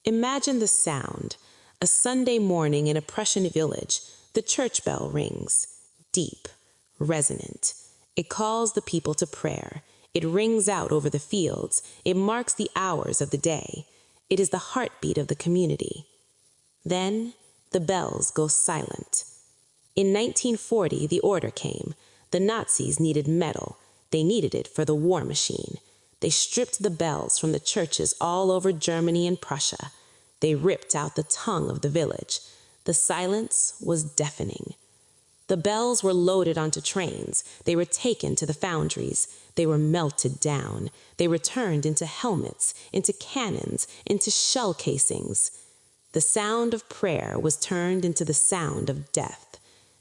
Imagine the sound. A Sunday morning in a Prussian village, the church bell rings, deep, resonant. It calls the people to prayer. It rings out over the fields. It marks the hours of the day. It is the heartbeat of the community. Then the bells go silent. In 1940, the order came. The Nazis needed metal. They needed it for the war machine. They stripped the bells from the churches all over Germany and Prussia. They ripped out the tongue of the village. The silence was deafening. The bells were loaded onto trains. They were taken to the foundries. They were melted down. They were turned into helmets, into cannons, into shell casings. The sound of prayer was turned into the sound of death.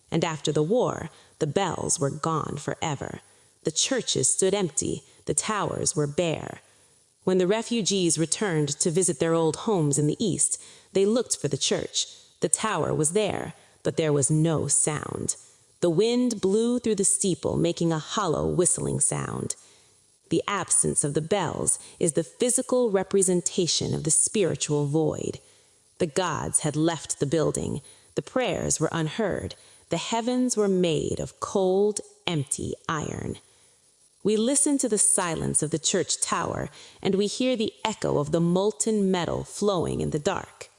And after the war, the bells were gone forever. The churches stood empty. The towers were bare. When the refugees returned to visit their old homes in the East, they looked for the church. The tower was there, but there was no sound. The wind blew through the steeple, making a hollow whistling sound. The absence of the bells is the physical representation of the spiritual void. The gods had left the building. The prayers were unheard. The heavens were made of cold, empty iron. We listen to the silence of the church tower, and we hear the echo of the molten metal flowing in the dark.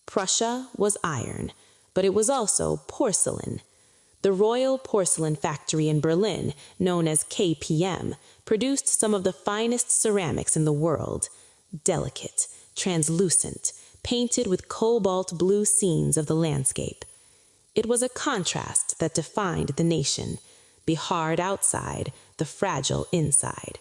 Prussia was iron, but it was also porcelain. The Royal Porcelain Factory in Berlin, known as KPM, produced some of the finest ceramics in the world, delicate, translucent, painted with cobalt blue scenes of the landscape. It was a contrast that defined the nation. the hard outside, the fragile inside.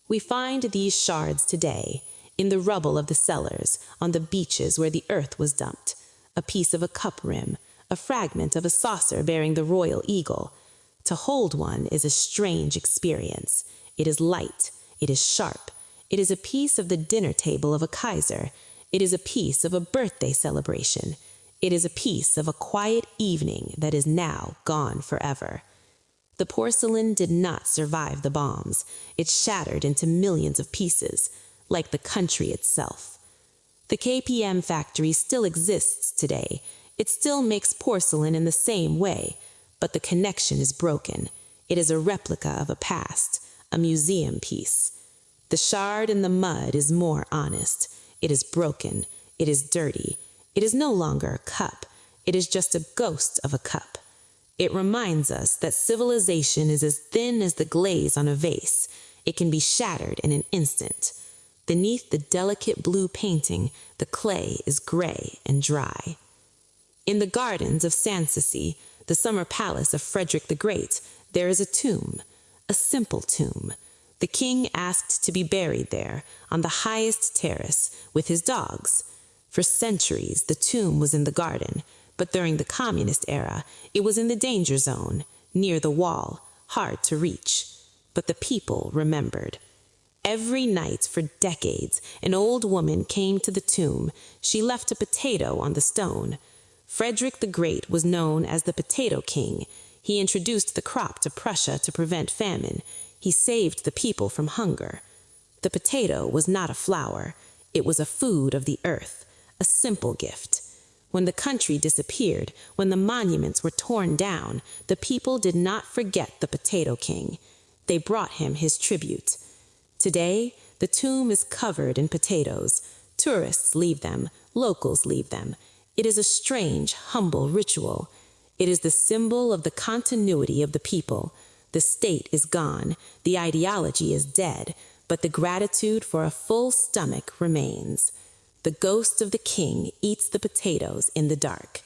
We find these shards today in the rubble of the cellars, on the beaches where the earth was dumped, a piece of a cup rim, a fragment of a saucer bearing the royal eagle. To hold one is a strange experience. It is light, it is sharp, it is a piece of the dinner table of a Kaiser, it is a piece of a birthday celebration, it is a piece of a quiet evening that is now gone forever. The porcelain did not survive the bombs. It shattered into millions of pieces, like the country itself. The KPM factory still exists today. It still makes porcelain in the same way, but the connection is broken. It is a replica of a past, a museum piece. The shard in the mud is more honest. It is broken. It is dirty. It is no longer a cup. It is just a ghost of a cup. It reminds us that civilization is as thin as the glaze on a vase. It can be shattered in an instant. Beneath the delicate blue painting, the clay is gray and dry. In the gardens of Sanssouci, the summer palace of Frederick the Great, there is a tomb, a simple tomb. The king asked to be buried there, on the highest terrace, with his dogs. For centuries, the tomb was in the garden, but during the communist era, it was in the danger zone, near the wall, hard to reach. But the people remembered. Every night for decades, an old woman came to the tomb. She left a potato on the stone. Frederick the Great was known as the Potato King. He introduced the crop to Prussia to prevent famine. He saved the people from hunger. The potato was not a flower. It was a food of the earth, a simple gift. When the country disappeared, when the monuments were torn down, the people did not forget the Potato King. They brought him his tribute. Today, the tomb is covered in potatoes. Tourists leave them, locals leave them. It is a strange, humble ritual. It is the symbol of the continuity of the people. The state is gone, the ideology is dead, but the gratitude for a full stomach remains. The ghost of the king eats the potatoes in the dark.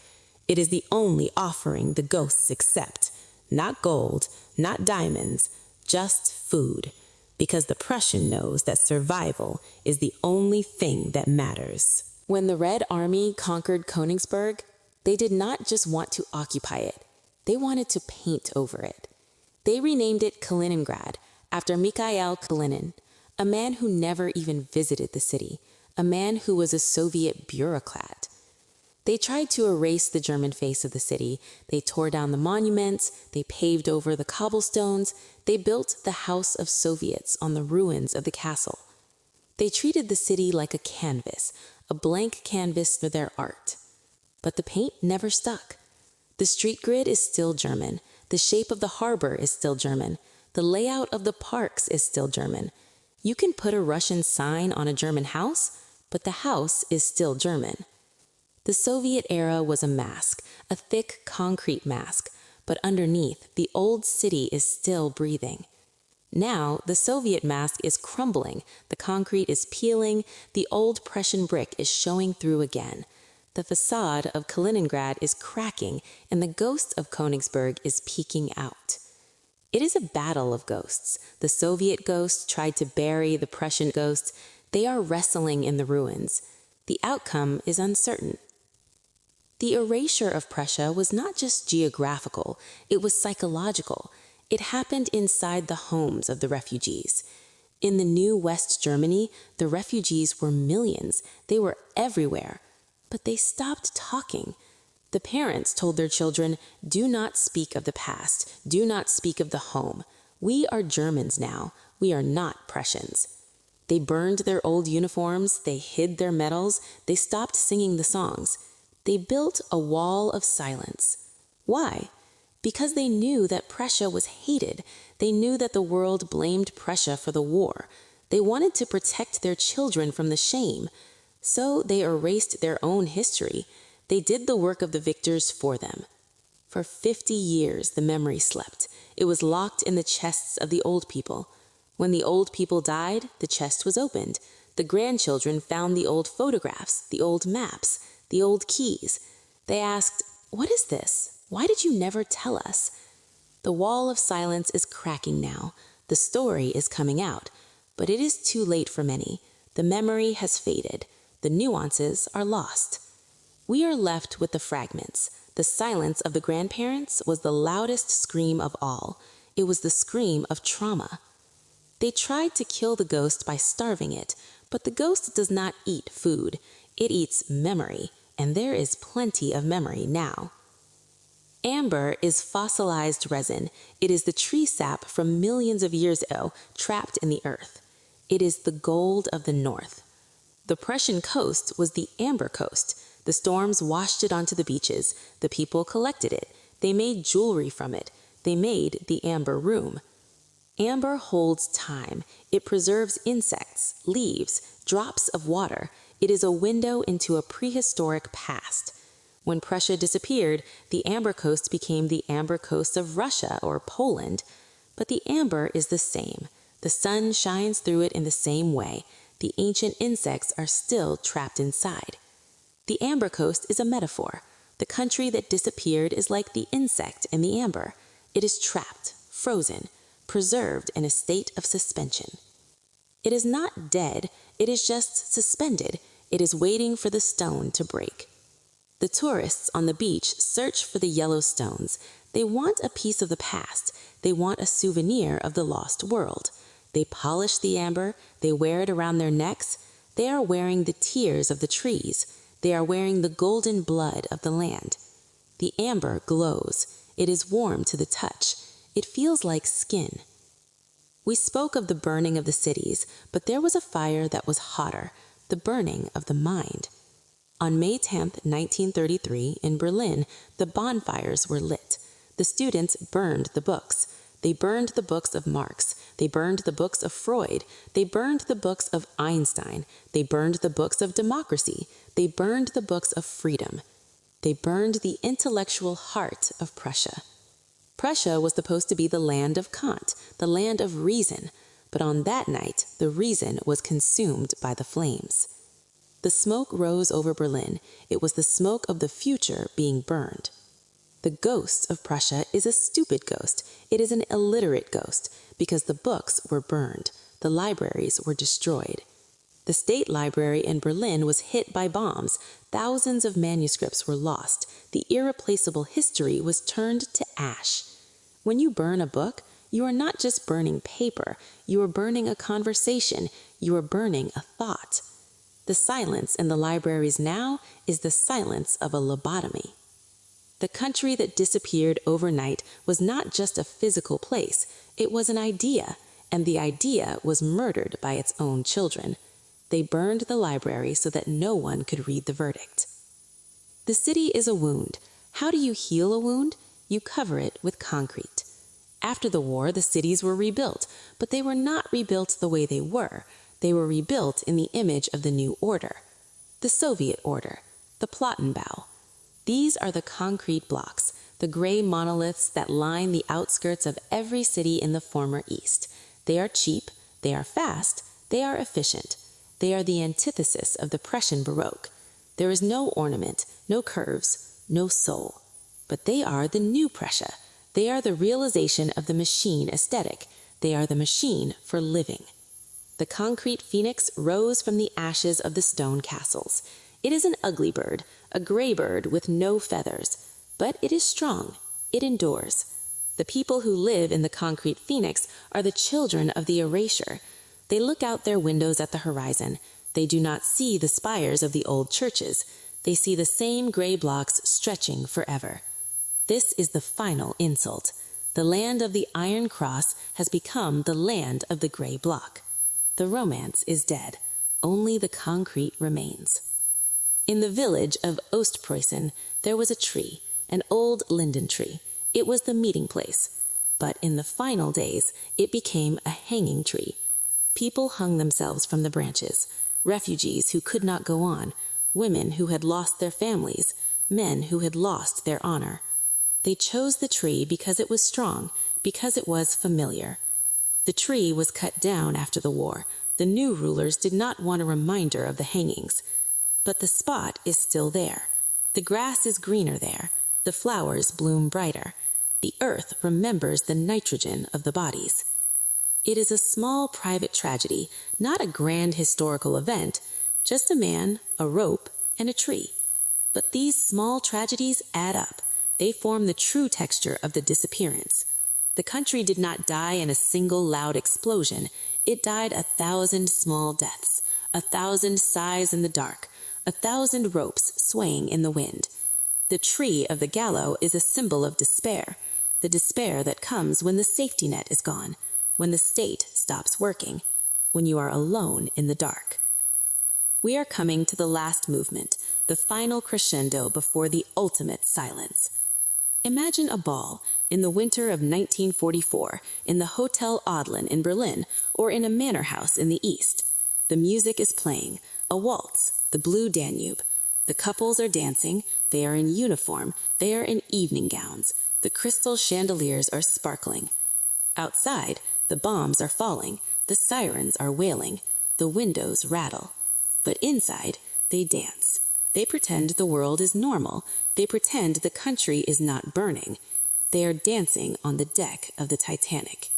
It is the only offering the ghosts accept. Not gold, not diamonds, just food. Because the Prussian knows that survival is the only thing that matters. When the Red Army conquered Königsberg, they did not just want to occupy it. They wanted to paint over it. They renamed it Kaliningrad after Mikhail Kalinin, a man who never even visited the city, a man who was a Soviet bureaucrat. They tried to erase the German face of the city. They tore down the monuments, they paved over the cobblestones, they built the House of Soviets on the ruins of the castle. They treated the city like a canvas, a blank canvas for their art. But the paint never stuck. The street grid is still German. The shape of the harbor is still German. The layout of the parks is still German. You can put a Russian sign on a German house, but the house is still German. The Soviet era was a mask, a thick concrete mask, but underneath, the old city is still breathing. Now, the Soviet mask is crumbling, the concrete is peeling, the old Prussian brick is showing through again. The facade of Kaliningrad is cracking, and the ghost of Königsberg is peeking out. It is a battle of ghosts. The Soviet ghost tried to bury the Prussian ghost. They are wrestling in the ruins. The outcome is uncertain. The erasure of Prussia was not just geographical, it was psychological. It happened inside the homes of the refugees. In the new West Germany, the refugees were millions. They were everywhere. But they stopped talking. The parents told their children, "Do not speak of the past. Do not speak of the home. We are Germans now. We are not Prussians." They burned their old uniforms. They hid their medals. They stopped singing the songs. They built a wall of silence. Why? Because they knew that Prussia was hated. They knew that the world blamed Prussia for the war. They wanted to protect their children from the shame. So they erased their own history. They did the work of the victors for them. For 50 years, the memory slept. It was locked in the chests of the old people. When the old people died, the chest was opened. The grandchildren found the old photographs, the old maps, the old keys. They asked, "What is this? Why did you never tell us?" The wall of silence is cracking now. The story is coming out, but it is too late for many. The memory has faded. The nuances are lost. We are left with the fragments. The silence of the grandparents was the loudest scream of all. It was the scream of trauma. They tried to kill the ghost by starving it, but the ghost does not eat food. It eats memory, and there is plenty of memory now. Amber is fossilized resin. It is the tree sap from millions of years ago, trapped in the earth. It is the gold of the north. The Prussian coast was the amber coast. The storms washed it onto the beaches. The people collected it. They made jewelry from it. They made the amber room. Amber holds time. It preserves insects, leaves, drops of water. It is a window into a prehistoric past. When Prussia disappeared, the amber coast became the amber coast of Russia or Poland. But the amber is the same. The sun shines through it in the same way. The ancient insects are still trapped inside. The amber coast is a metaphor. The country that disappeared is like the insect in the amber. It is trapped, frozen, preserved in a state of suspension. It is not dead. It is just suspended. It is waiting for the stone to break. The tourists on the beach search for the yellow stones. They want a piece of the past. They want a souvenir of the lost world. They polish the amber. They wear it around their necks. They are wearing the tears of the trees. They are wearing the golden blood of the land. The amber glows. It is warm to the touch. It feels like skin. We spoke of the burning of the cities, but there was a fire that was hotter, the burning of the mind. On May 10th, 1933, in Berlin, the bonfires were lit. The students burned the books. They burned the books of Marx. They burned the books of Freud. They burned the books of Einstein. They burned the books of democracy. They burned the books of freedom. They burned the intellectual heart of Prussia. Prussia was supposed to be the land of Kant, the land of reason, but on that night, the reason was consumed by the flames. The smoke rose over Berlin. It was the smoke of the future being burned. The ghost of Prussia is a stupid ghost. It is an illiterate ghost, because the books were burned. The libraries were destroyed. The State Library in Berlin was hit by bombs. Thousands of manuscripts were lost. The irreplaceable history was turned to ash. When you burn a book, you are not just burning paper. You are burning a conversation. You are burning a thought. The silence in the libraries now is the silence of a lobotomy. The country that disappeared overnight was not just a physical place. It was an idea, and the idea was murdered by its own children. They burned the library so that no one could read the verdict. The city is a wound. How do you heal a wound? You cover it with concrete. After the war, the cities were rebuilt, but they were not rebuilt the way they were. They were rebuilt in the image of the new order, the Soviet order, the Plattenbau. These are the concrete blocks, the gray monoliths that line the outskirts of every city in the former East. They are cheap, they are fast, they are efficient. They are the antithesis of the Prussian Baroque. There is no ornament, no curves, no soul. But they are the new Prussia. They are the realization of the machine aesthetic. They are the machine for living. The concrete phoenix rose from the ashes of the stone castles. It is an ugly bird, a gray bird with no feathers, but it is strong. It endures. The people who live in the concrete phoenix are the children of the erasure. They look out their windows at the horizon. They do not see the spires of the old churches. They see the same gray blocks stretching forever. This is the final insult. The land of the Iron Cross has become the land of the gray block. The romance is dead. Only the concrete remains. In the village of Ostpreußen, there was a tree, an old linden tree. It was the meeting place. But in the final days, it became a hanging tree. People hung themselves from the branches. Refugees who could not go on. Women who had lost their families. Men who had lost their honor. They chose the tree because it was strong, because it was familiar. The tree was cut down after the war. The new rulers did not want a reminder of the hangings. But the spot is still there. The grass is greener there. The flowers bloom brighter. The earth remembers the nitrogen of the bodies. It is a small private tragedy, not a grand historical event, just a man, a rope, and a tree. But these small tragedies add up. They form the true texture of the disappearance. The country did not die in a single loud explosion. It died 1,000 small deaths, 1,000 sighs in the dark, 1,000 ropes swaying in the wind. The tree of the gallows is a symbol of despair, the despair that comes when the safety net is gone, when the state stops working, when you are alone in the dark. We are coming to the last movement, the final crescendo before the ultimate silence. Imagine a ball in the winter of 1944 in the Hotel Adlon in Berlin or in a manor house in the East. The music is playing, a waltz, the Blue Danube. The couples are dancing, they are in uniform, they are in evening gowns. The crystal chandeliers are sparkling. Outside, the bombs are falling, the sirens are wailing, the windows rattle. But inside, they dance. They pretend the world is normal. They pretend the country is not burning. They are dancing on the deck of the Titanic.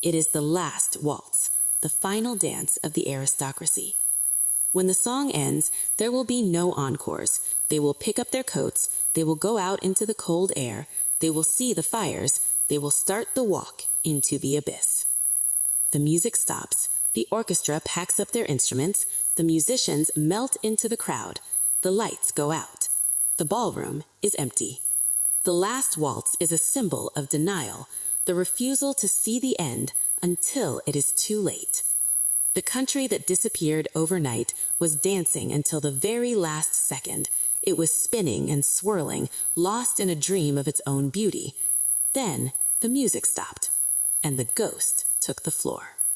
It is the last waltz, the final dance of the aristocracy. When the song ends, there will be no encores. They will pick up their coats. They will go out into the cold air. They will see the fires. They will start the walk into the abyss. The music stops. The orchestra packs up their instruments. The musicians melt into the crowd. The lights go out. The ballroom is empty. The last waltz is a symbol of denial, the refusal to see the end until it is too late. The country that disappeared overnight was dancing until the very last second. It was spinning and swirling, lost in a dream of its own beauty. Then the music stopped, and the ghost took the floor.